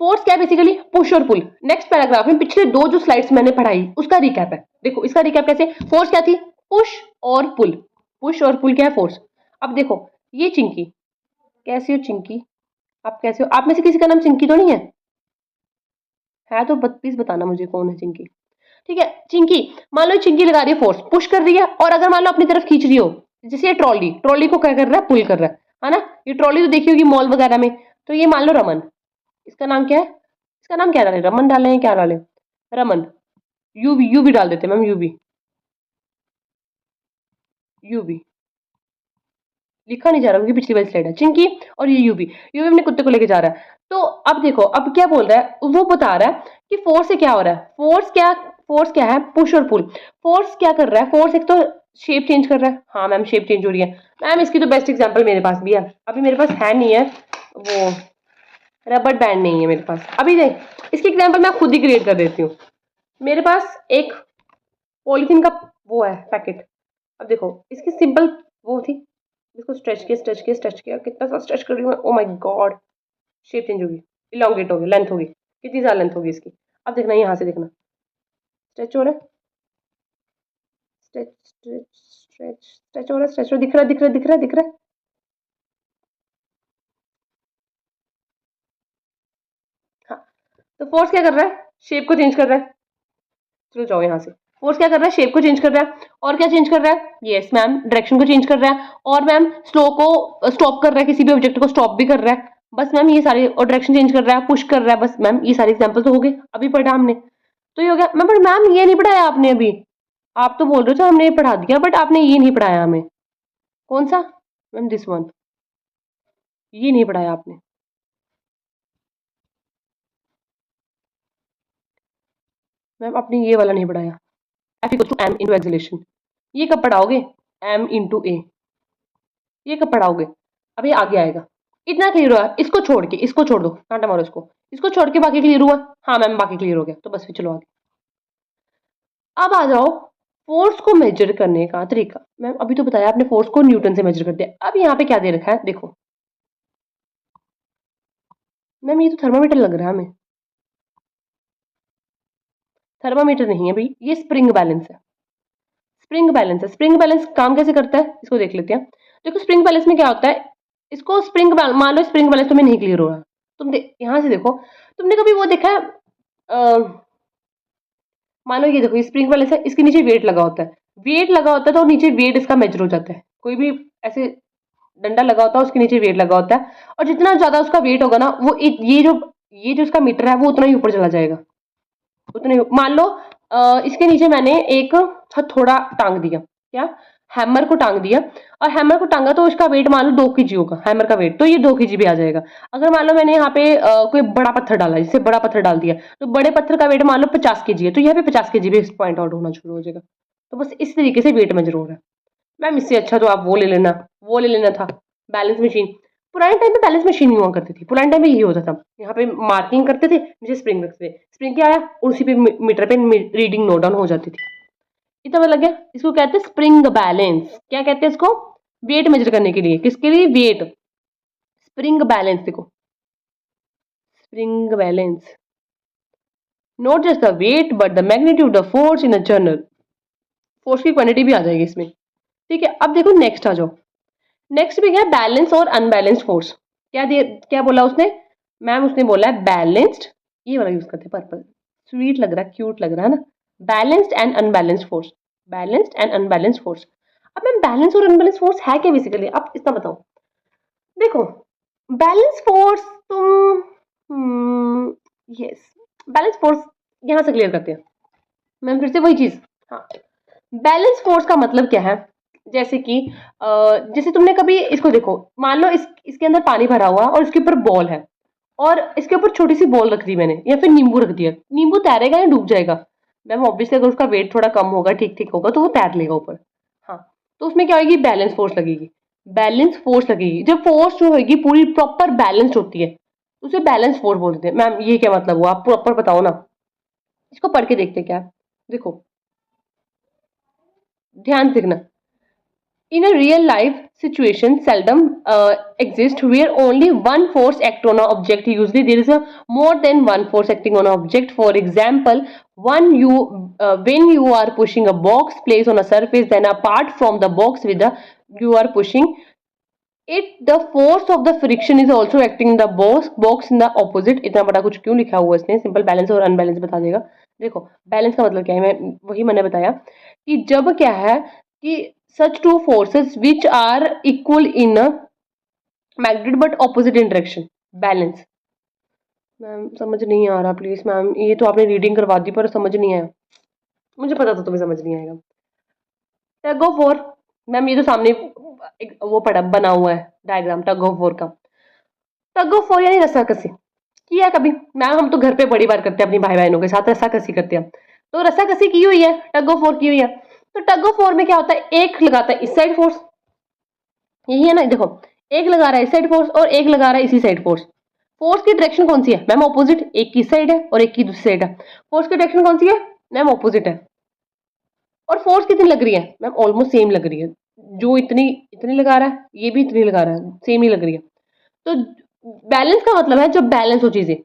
फोर्स क्या है बेसिकली, पुश और पुल। नेक्स्ट पैराग्राफ में पिछले 2 जो स्लाइड्स मैंने पढ़ाई उसका रिकैप है। देखो इसका रिकैप कैसे, फोर्स क्या थी, पुश और पुल, पुश और पुल क्या है, फोर्स। अब देखो ये चिंकी, कैसी हो चिंकी, आप कैसे हो, आप में से किसी का नाम चिंकी तो नहीं है तो प्लीज बताना मुझे कौन है चिंकी। ठीक है चिंकी, मान लो चिंकी लगा रही है फोर्स, पुश कर रही है, और अगर मान लो अपनी तरफ खींच रही हो, जैसे ये ट्रॉली, ट्रॉली को क्या कर रहा है, पुल कर रहा है ना। ये ट्रॉली तो देखी होगी मॉल वगैरह में। तो ये मान लो रमन, इसका नाम क्या है, इसका नाम क्या डाले, रमन डाले हैं, क्या डाले, रमन, यूवी, यूवी डाल देते मैम, यूवी, यूवी लिखा नहीं जा रहा क्योंकि पिछली वाली स्लाइड है, चिंकी और ये यूवी, यूवी अपने कुत्ते को लेके जा रहा है। तो अब देखो अब क्या बोल रहा है, वो बता रहा है कि फोर्स से क्या हो रहा है, फोर्स क्या है, पुश और पुल। फोर्स क्या कर रहा है, फोर्स एक तो शेप चेंज कर रहा है, हाँ मैम शेप चेंज हो रही है मैम, इसकी तो बेस्ट एग्जांपल मेरे पास भी है, अभी मेरे पास है नहीं है वो रबर बैंड, नहीं है मेरे पास अभी, देख इसकी एग्जांपल मैं खुद ही क्रिएट कर देती हूँ। मेरे पास एक पॉलीथीन का वो है पैकेट, अब देखो इसकी सिंपल वो थी, इसको स्ट्रेच किया स्ट्रेच किया स्ट्रेच किया, कितना सा स्ट्रेच कर रही हूँ, oh my God, shape change होगी, इलोंगेट होगी, लेंथ होगी, कितनी ज़्यादा लेंथ होगी इसकी। अब देखना यहाँ से देखना, स्ट्रेच हो रहा है, स्ट्रेच स्ट्रेच स्ट्रेच स्ट्रेच हो रहा है, स्ट्रेच हो, दिख रहा है दिख रहा है दिख रहा है दिख रहा है। हाँ तो फोर्स क्या कर रहा है, शेप को चेंज कर रहा है, चलो जाओ यहाँ से। फोर्स क्या कर रहा है, शेप को चेंज कर रहा है, और क्या चेंज कर रहा है, यस मैम डायरेक्शन को चेंज कर रहा है, और मैम स्लो को स्टॉप कर रहा है, किसी भी ऑब्जेक्ट को स्टॉप भी कर रहा है, बस मैम ये सारे, और डायरेक्शन चेंज कर रहा है, पुश कर रहा है, बस मैम ये सारे एग्जांपल तो हो गए, अभी पढ़ा हमने, तो ये हो गया मैम। पर मैम ये नहीं पढ़ाया आपने अभी, आप तो बोल रहे हो हमने ये पढ़ा दिया, बट आपने ये नहीं पढ़ाया हमें, कौन सा मैम, दिस वन, ये नहीं पढ़ाया आपने मैम, आपने ये वाला नहीं पढ़ाया, F equal to m into acceleration, ये कब पढ़ाओगे, एम इंटू ए, ये कब पढ़ाओगे, अब ये आगे आएगा। इतना क्लियर हुआ, इसको छोड़ के, इसको छोड़ दो, कांटा मारो इसको छोड़ के बाकी क्लियर हुआ, हाँ मैम बाकी क्लियर हो गया, तो बस फिर चलो आगे। अब आ जाओ फोर्स को मेजर करने का तरीका, मैम अभी तो बताया आपने फोर्स को न्यूटन से मेजर कर दिया, अब यहाँ पे क्या दे रखा है देखो, मैम ये तो थर्मामीटर लग रहा है हमें, थर्मामीटर नहीं है भाई, ये स्प्रिंग बैलेंस है, स्प्रिंग बैलेंस है। स्प्रिंग बैलेंस काम कैसे करता है इसको देख लेते हैं। देखो स्प्रिंग बैलेंस में क्या होता है, इसको स्प्रिंग, मान लो स्प्रिंग बैलेंस तुम्हें नहीं क्लियर हो रहा, तुम यहाँ से देखो, तुमने कभी वो देखा है, मान लो ये देखो ये स्प्रिंग बैलेंस है, इसके नीचे वेट लगा होता है, वेट लगा होता है तो नीचे वेट इसका मेजर हो जाता है, कोई भी ऐसे डंडा लगा होता है उसके नीचे वेट लगा होता है, और जितना ज्यादा उसका वेट होगा ना वो ये जो इसका मीटर है वो उतना ही ऊपर चला जाएगा, उतने। मान लो इसके नीचे मैंने एक हथौड़ा टांग दिया, क्या, हैमर को टांग दिया, और हैमर को टांगा तो इसका वेट मान लो 2 kg होगा, हैमर का वेट तो ये 2 kg भी आ जाएगा। अगर मान लो मैंने यहाँ पे कोई बड़ा पत्थर डाला, जिससे बड़ा पत्थर डाल दिया, तो बड़े पत्थर का वेट मान लो 50 kg है, तो यहाँ पे 50 kg भी पॉइंट आउट होना शुरू हो जाएगा। तो बस इस तरीके से वेट मेजर हो रहा है। मैम इससे अच्छा तो आप वो ले लेना था, बैलेंस मशीन। पुराने टाइम पे बैलेंस मशीन नहीं हुआ करती थी। पुराने टाइम में ये होता था, यहाँ पे मार्किंग करते थे, नीचे स्प्रिंग रखते थे, स्प्रिंग क्या आया उसी पे मीटर पे रीडिंग नोट डाउन हो जाती थी। इतना मतलब गया। इसको कहते हैं स्प्रिंग बैलेंस। क्या कहते हैं इसको? वेट मेजर करने के लिए। किसके लिए? वेट। Spring balance. देखो spring balance, not just the weight but the magnitude the force in a general. Force की क्वांटिटी भी आ जाएगी इसमें। ठीक है, अब देखो नेक्स्ट आ जाओ। नेक्स्ट भी क्या? बैलेंस और अनबैलेंस्ड फोर्स। क्या दिए, क्या बोला उसने? मैम उसने बोला है बैलेंस्ड, ये वाला यूज करते हैं, पर्पल स्वीट लग रहा है, क्यूट लग रहा है ना। Balanced and unbalanced force. Balanced and unbalanced force. अब मैम बैलेंस और अनबैलेंस फोर्स है क्या बेसिकली? आप इतना बताओ। देखो बैलेंस फोर्स तुम यस, बैलेंस फोर्स यहां से क्लियर करते हैं मैम, फिर से वही चीज। हाँ, बैलेंस फोर्स का मतलब क्या है? जैसे कि जैसे तुमने कभी इसको देखो, मान लो इसके अंदर पानी भरा हुआ और इसके ऊपर बॉल है, और इसके ऊपर छोटी सी बॉल रख दी मैंने, या फिर नींबू रख दिया। नींबू तैरेगा या डूब जाएगा? मैम ऑब्वियसली अगर उसका वेट थोड़ा कम होगा, ठीक ठीक होगा, तो वो तैर लेगा ऊपर। हाँ, तो उसमें क्या होगी? बैलेंस फोर्स लगेगी। बैलेंस फोर्स लगेगी जब फोर्स जो होगी पूरी प्रॉपर बैलेंस्ड होती है, उसे बैलेंस फोर्स बोलते हैं। मैम ये क्या मतलब हुआ? आप प्रॉपर बताओ ना। इसको पढ़ के देखते हैं क्या। देखो ध्यान से देखना। In a real life situation seldom exists where only one force acts on an object. Usually there is a more than one force acting on an object. For example, when you are pushing a box placed on a surface, then apart from the box with the you are pushing it, the force of the friction is also acting in the box in the opposite. इतना बड़ा कुछ क्यों लिखा हुआ है इसने? Simple balance और unbalance बता देगा। देखो बैलेंस का मतलब क्या है, मैं वही मैंने बताया कि जब क्या है कि such two forces which are equal in a magnitude but opposite in direction, balance. Ma'am समझ नहीं आ रहा, प्लीज मैम, ये तो आपने रीडिंग करवा दी पर समझ नहीं आया। मुझे पता था तुम्हें समझ नहीं आएगा। Tug of war. मैम ये तो सामने एक वो पड़ा बना हुआ है डायग्राम टग ऑफ वॉर का। टग ऑफ वॉर यानी रस्साकसी। किया कभी? मैम हम तो घर पे बड़ी बार करते हैं अपनी भाई बहनों के साथ, रस्साकसी करते हैं। तो रस्साकसी की हुई है, टग ऑफ वॉर की हुई है। तो टग ऑफ वॉर में क्या होता है? एक लगाता है इस साइड फोर्स, यही है ना, देखो एक लगा रहा है इस साइड फोर्स और एक लगा रहा है इसी साइड फोर्स। फोर्स की डायरेक्शन कौन सी है? Ma'am opposite. एक की साइड है और एक की दूसरी साइड है। फोर्स की डायरेक्शन कौन सी है? मैम ऑपोजिट है। और फोर्स कितनी लग रही है? मैम ऑलमोस्ट सेम लग रही है। जो इतनी इतनी लगा रहा है ये भी इतनी लगा रहा है, सेम ही लग रही है। तो बैलेंस का मतलब है जब बैलेंस हो चीजें।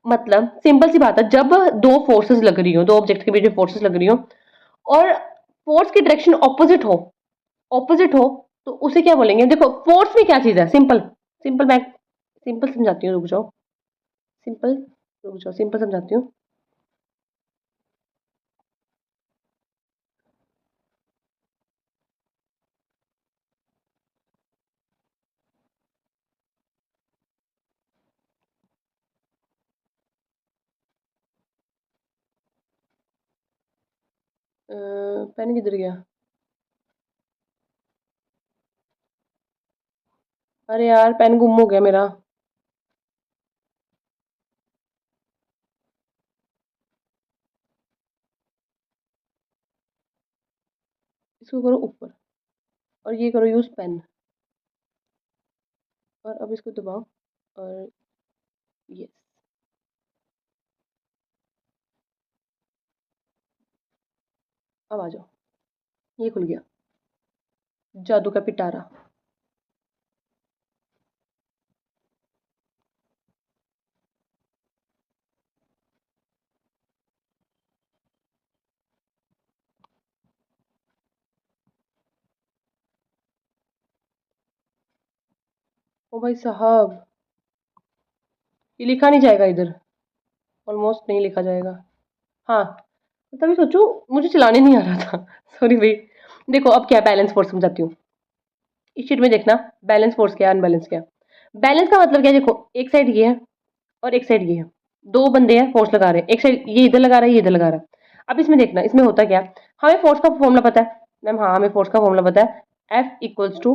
मतलब सिंपल सी बात है, जब दो फोर्सेस लग रही हो, दो ऑब्जेक्ट के बीच में फोर्सेस लग रही हो और फोर्स की डायरेक्शन ऑपोजिट हो, ऑपोजिट हो, तो उसे क्या बोलेंगे? देखो फोर्स में क्या चीज है? सिंपल सिंपल मैं सिंपल समझाती हूँ, रुक जाओ। सिंपल रुक जाओ, सिंपल समझाती हूँ। पेन किधर गया? अरे यार पेन गुम हो गया मेरा। इसको करो ऊपर और ये करो यूज पेन, और अब इसको दबाओ और यस, अब आ जाओ। ये खुल गया, जादू का पिटारा। ओ भाई साहब, ये लिखा नहीं जाएगा इधर, ऑलमोस्ट नहीं लिखा जाएगा। हाँ, तभी सोचो मुझे चलाने नहीं आ रहा था सॉरी भाई। देखो अब क्या बैलेंस फोर्स समझाती हूँ। इस शीट में देखना बैलेंस फोर्स क्या है, अनबैलेंस क्या है। बैलेंस का मतलब क्या है? देखो एक साइड ये है और एक साइड ये है, दो बंदे हैं फोर्स लगा रहे हैं, एक साइड ये इधर लगा रहा है, ये इधर लगा रहा है। अब इसमें देखना इसमें होता क्या है। हमें फोर्स का फॉर्मूला पता है मैम, हाँ हमें फोर्स का फॉर्मूला पता है। F इक्वल्स टू,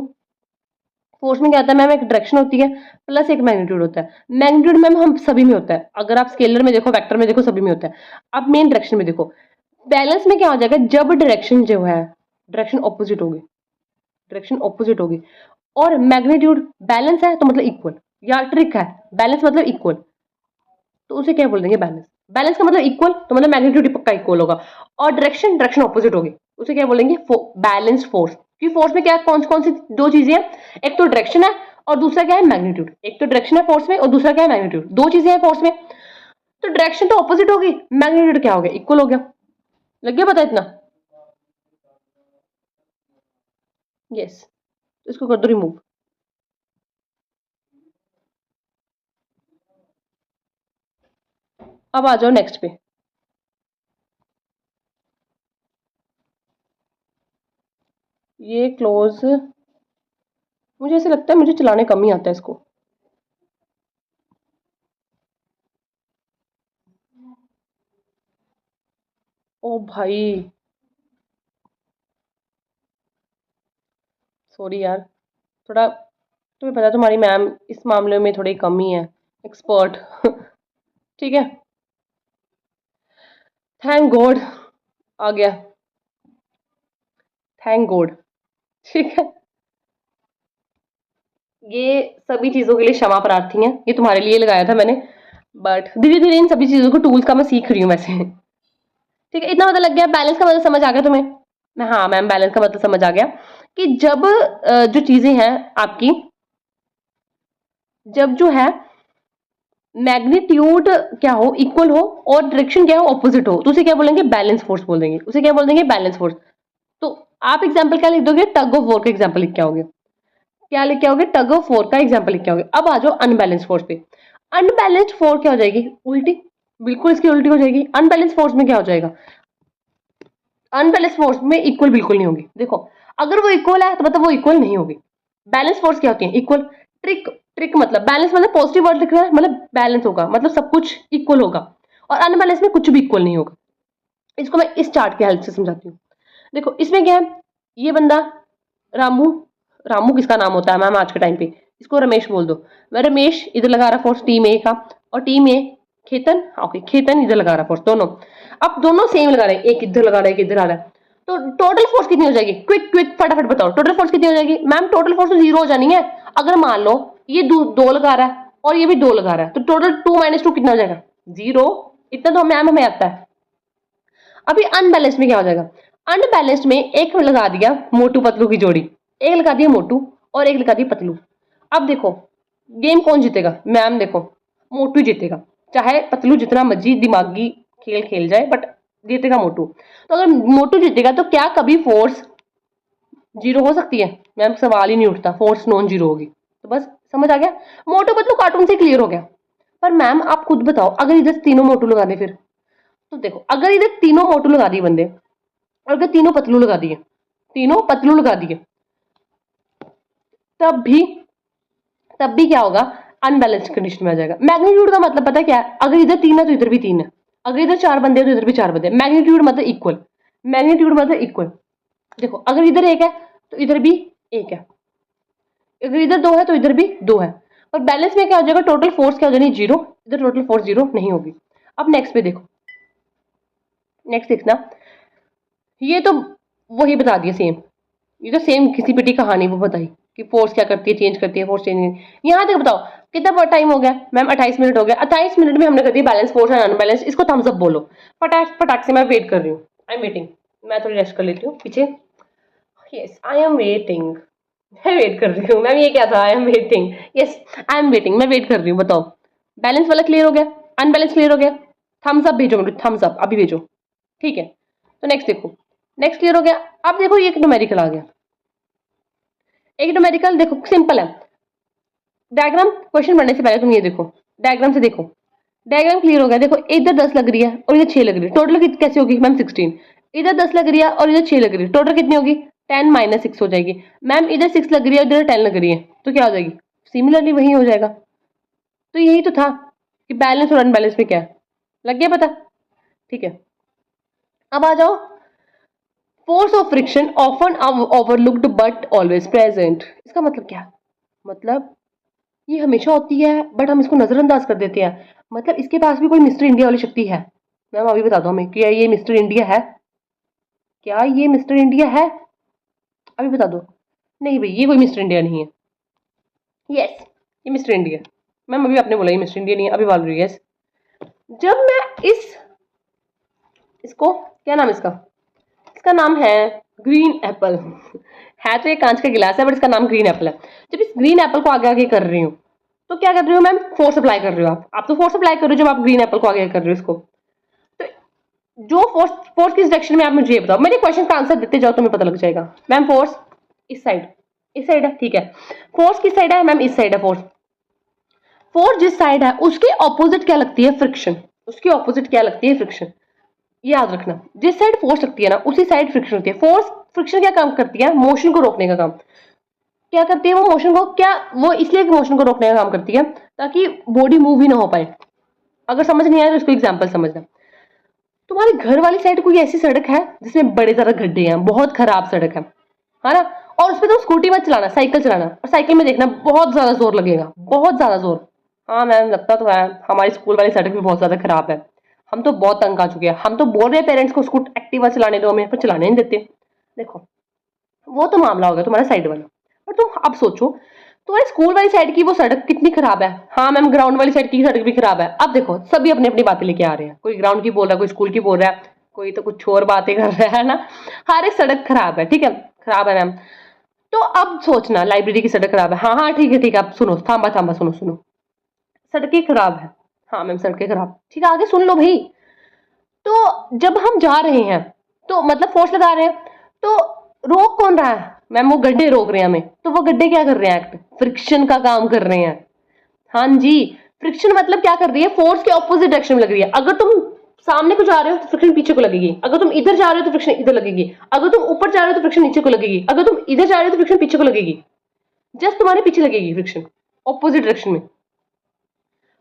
फोर्स में क्या होता है मैम? एक डायरेक्शन होती है प्लस एक मैग्नीट्यूड होता है। मैग्नीट्यूड मैम हम सभी में होता है, अगर आप स्केलर में देखो, वेक्टर में देखो, सभी में होता है। अब मेन डायरेक्शन में देखो, बैलेंस में क्या हो जाएगा? जब डायरेक्शन जो है डायरेक्शन ऑपोजिट होगी, डायरेक्शन ऑपोजिट होगी, और मैग्नीट्यूड बैलेंस है तो मतलब इक्वल, या ट्रिक है बैलेंस मतलब इक्वल, तो उसे क्या बोल देंगे बैलेंस। बैलेंस का मतलब इक्वल तो मतलब मैग्नीट्यूड पक्का इक्वल होगा। और डायरेक्शन डायरेक्शन ऑपोजिट होगी, उसे क्या बोलेंगे बैलेंस्ड फोर्स। क्योंकि फोर्स में क्या कौन कौन सी दो चीजें हैं, एक तो डायरेक्शन है और दूसरा क्या है मैग्नीट्यूड। एक तो डायरेक्शन है फोर्स में और दूसरा क्या है मैग्नीट्यूड, दो चीजें हैं फोर्स में। तो डायरेक्शन तो ऑपोजिट होगी, मैग्नीट्यूड क्या हो गया इक्वल हो गया। लग गया पता इतना। यस, तो इसको कर दो रिमूव। अब आ जाओ नेक्स्ट पे। ये क्लोज, मुझे ऐसे लगता है मुझे चलाने कम ही आता है इसको। ओ भाई सॉरी यार, थोड़ा तुम्हें पता है तुम्हारी मैम इस मामले में थोड़ी कम ही है एक्सपर्ट। ठीक है, थैंक गॉड आ गया, थैंक गॉड। ठीक है, ये सभी चीजों के लिए क्षमा प्रार्थी है, ये तुम्हारे लिए लगाया था मैंने, बट धीरे धीरे इन सभी चीजों को टूल्स का मैं सीख रही हूँ वैसे। ठीक है, इतना मतलब लग गया, बैलेंस का मतलब समझ आ गया तुम्हें। मैं हाँ मैम बैलेंस का मतलब समझ आ गया कि जब जो चीजें हैं आपकी, जब जो है मैग्नीट्यूड क्या हो इक्वल हो और डायरेक्शन क्या हो ऑपोजिट हो, तो उसे क्या बोलेंगे बैलेंस फोर्स बोल देंगे, उसे क्या बोल देंगे बैलेंस फोर्स। तो आप एग्जाम्पल क्या लिख दोगे, टग ऑफ वॉर का एग्जाम्पल लिख के आओगे। क्या लिख के आओगे, टग ऑफ वॉर का एग्जाम्पल लिख के आओगे। अब आ जाओ अनबैलेंस फोर्स पे। अनबैलेंस्ड फोर्स क्या हो जाएगी, उल्टी, बिल्कुल इसकी उल्टी हो जाएगी। अनबैलेंस फोर्स में क्या हो जाएगा, अनबैलेंस फोर्स में इक्वल बिल्कुल नहीं होगी। देखो अगर वो इक्वल है तो मतलब वो इक्वल नहीं होगी। बैलेंस फोर्स क्या होती है, इक्वल। ट्रिक, ट्रिक मतलब बैलेंस मतलब पॉजिटिव वर्ड लिख रहा है मतलब बैलेंस होगा, मतलब सब कुछ इक्वल होगा। और अनबैलेंस में कुछ भी इक्वल नहीं होगा। इसको मैं इस चार्ट की हेल्प से समझाती हूँ। देखो इसमें क्या है, ये बंदा रामू, रामू किसका नाम होता है मैम आज के टाइम पे, इसको रमेश बोल दो। मैं रमेश इधर लगा रहा फोर्स टीम ए का, और टीम ए खेतन, ओके खेतन इधर लगा रहा फोर्स दोनों। अब दोनों सेम लगा रहे हैं, एक इधर लगा रहा है एक इधर आ रहा है, तो टोटल फोर्स कितनी हो जाएगी, क्विक क्विक फटाफट बताओ टोटल फोर्स कितनी हो जाएगी। मैम टोटल फोर्स तो जीरो हो जानी है। अगर मान लो ये दो लगा रहा है और ये भी दो लगा रहा है, तो टोटल 2 - 2 कितना हो जाएगा, जीरो। इतना तो मैम हमें आता है। अभी अनबैलेंस्ड में क्या हो जाएगा, अनबैलेंस्ड में एक लगा दिया मोटू पतलू की जोड़ी, एक लगा दिया मोटू और एक लगा दिया पतलू। अब देखो गेम कौन जीतेगा, मैम देखो मोटू जीतेगा, चाहे पतलू जितना मर्जी दिमागी खेल खेल जाए बट जीतेगा मोटू। तो अगर मोटू जीतेगा तो क्या कभी फोर्स जीरो हो सकती है, मैम सवाल ही नहीं उठता, फोर्स नॉन जीरो होगी। तो बस समझ आ गया, मोटू पतलू कार्टून से क्लियर हो गया। पर मैम आप खुद बताओ अगर इधर तीनों मोटू लगा दे फिर, तो देखो अगर इधर तीनों मोटू लगा दिए बंदे और अगर तीनों पतलू लगा दिए, तीनों पतलू लगा दिए, तब भी तब भी क्या होगा, अनबैलेंस्ड कंडीशन में आ जाएगा। मैग्नीट्यूड का मतलब पता है क्या है, अगर इधर तीन है तो इधर भी तीन है, अगर इधर चार बंदे हैं तो इधर भी चार बंदे हैं। मैग्नीट्यूड मतलब इक्वल, मैग्नीट्यूड मतलब इक्वल। देखो अगर इधर एक है तो इधर भी एक है, अगर इधर दो है तो इधर भी दो है। और बैलेंस में क्या हो जाएगा, टोटल फोर्स क्या हो जाएगी जीरो, इधर टोटल फोर्स जीरो नहीं होगी। अब नेक्स्ट पे देखो, नेक्स्ट देखना, ये तो वही बता दिया सेम, ये तो सेम किसी पिटी कहानी वो बताई कि फोर्स क्या करती है, चेंज करती है, फोर्स चेंज। यहाँ तक बताओ कितना टाइम हो गया मैम, 28 मिनट हो गया। 28 मिनट में हमने कर दिया बैलेंस फोर्स एंड अनबैलेंस, इसको थम्स अप बोलो। फटाक फटाक से मैं वेट कर रही हूँ, आई एम वेटिंग। मैं थोड़ी रेस्ट कर लेती हूँ पीछे। यस आई एम वेटिंग, मैं वेट कर रही हूँ मैम, ये क्या था, I am waiting, yes I am waiting, मैं वेट कर रही हूँ। बताओ बैलेंस वाला क्लियर हो गया, अनबैलेंस क्लियर हो गया, थम्स अप भेजो मुझे, थम्स अप अभी भेजो। ठीक है, तो नेक्स्ट देखो, नेक्स्ट क्लियर हो गया। अब देखो ये एक न्यूमेरिकल आ गया, एक न्यूमेरिकल देखो सिंपल है। डायग्राम क्वेश्चन बनने से पहले तुम ये देखो, डायग्राम से देखो, डायग्राम क्लियर हो गया। देखो इधर 10 लग रही है और इधर 6 लग रही है, टोटल कैसे होगी मैम 16। इधर 10 लग रही है और इधर 6 लग रही है, टोटल कितनी होगी 10 - 6 हो जाएगी। मैम इधर 6 लग रही है इधर 10 लग रही है, तो क्या हो जाएगी, सिमिलरली वही हो जाएगा। तो यही तो था कि बैलेंस और अनबैलेंस में क्या है, लग गया पता। ठीक है, अब आ जाओ, force of friction often overlooked but always present, इसका मतलब क्या, मतलब ये हमेशा होती है बट हम इसको नजरअंदाज कर देते हैं, मतलब इसके पास भी कोई मिस्टर इंडिया वाली शक्ति है। मैम अभी बता दो हमें, क्या ये मिस्टर इंडिया है, क्या ये मिस्टर इंडिया है, अभी बता दो। नहीं भाई ये कोई मिस्टर इंडिया नहीं है, यस, ये मिस्टर इंडिया। मैम अभी आपने बोला ये मिस्टर इंडिया नहीं है, अभी बोल रही है यस। जब मैं इसको क्या नाम है इसका नाम है ग्रीन एप्पल। है तो ये कांच का गिलास है बट इसका नाम ग्रीन एप्पल है। जब इस ग्रीन एप्पल को आगे आगे कर रही हूँ तो क्या कर रही हो मैम, फोर्स अप्लाई कर रही हो आप तो फोर्स अप्लाई कर रहे हो जब आप ग्रीन एप्पल को आगे कर रहे हो इसको। तो जो फोर्स किस डायरेक्शन में, आप मुझे ये बताओ। मेरे क्वेश्चन का आंसर देते जाओ, तुम्हें पता लग जाएगा। मैम फोर्स इस साइड है, ठीक है। फोर्स किस साइड है मैम, इस साइड है फोर्स। फोर्स जिस साइड है उसके ऑपोजिट क्या लगती है, फ्रिक्शन। उसकी ऑपोजिट क्या लगती है, फ्रिक्शन। याद रखना, जिस साइड फोर्स लगती है ना उसी साइड फ्रिक्शन होती है। फोर्स फ्रिक्शन क्या काम करती है, मोशन को रोकने का काम क्या करती है वो, मोशन को क्या, वो इसलिए मोशन को रोकने का काम करती है ताकि बॉडी मूव ही ना हो पाए। अगर समझ नहीं आया तो इसको एग्जांपल समझना। तुम्हारे घर वाली साइड कोई ऐसी सड़क है जिसमें बड़े ज्यादा गड्ढे हैं, बहुत खराब सड़क है ना, और उसपे तुम स्कूटी मत चलाना, साइकिल चलाना, और साइकिल में देखना बहुत ज्यादा जोर लगेगा, बहुत ज्यादा जोर। हाँ मैम लगता तो है, हमारी स्कूल वाली सड़क भी बहुत ज्यादा खराब है, हम तो बहुत तंग आ चुके हैं। हम तो बोल रहे हैं पेरेंट्स को एक्टिवा चलाने दो हमें, पर चलाने नहीं देते। देखो वो तो मामला हो गया तुम्हारा साइड वाला। पर तुम अब सोचो तुम्हारी स्कूल वाली साइड की वो सड़क कितनी खराब है। हाँ मैम ग्राउंड वाली साइड की सड़क भी खराब है। अब देखो सभी अपनी अपनी बातें लेके आ रहे हैं, कोई ग्राउंड की बोल रहा है, कोई स्कूल की बोल रहा है, कोई तो कुछ और बातें कर रहा है ना। हर एक सड़क खराब है, ठीक है, खराब है मैम। तो अब सोचना लाइब्रेरी की सड़क खराब है, हाँ हाँ ठीक है अब सुनो, थांबा सुनो, सड़कें खराब है, हाँ मैम सड़कें खराब, ठीक है आगे सुन लो भाई। तो जब हम जा रहे हैं तो मतलब फोर्स लगा रहे हैं, तो रोक कौन रहा है मैम, वो गड्ढे रोक रहे हैं हमें। तो वो गड्ढे क्या कर रहे हैं, एक्ट फ्रिक्शन का काम कर रहे हैं। हाँ जी, फ्रिक्शन मतलब क्या कर रही है, फोर्स के ऑपोजिट डायरेक्शन में लग रही है। अगर तुम सामने को जा रहे हो तो फ्रिक्शन पीछे को लगेगी, अगर तुम इधर जा रहे हो तो फ्रिक्शन इधर लगेगी, अगर तुम ऊपर जा रहे हो तो फ्रिक्शन नीचे को लगेगी, अगर तुम इधर जा रहे हो तो फ्रिक्शन पीछे को लगेगी, जस्ट तुम्हारे पीछे लगेगी फ्रिक्शन, ऑपोजिट डायरेक्शन में।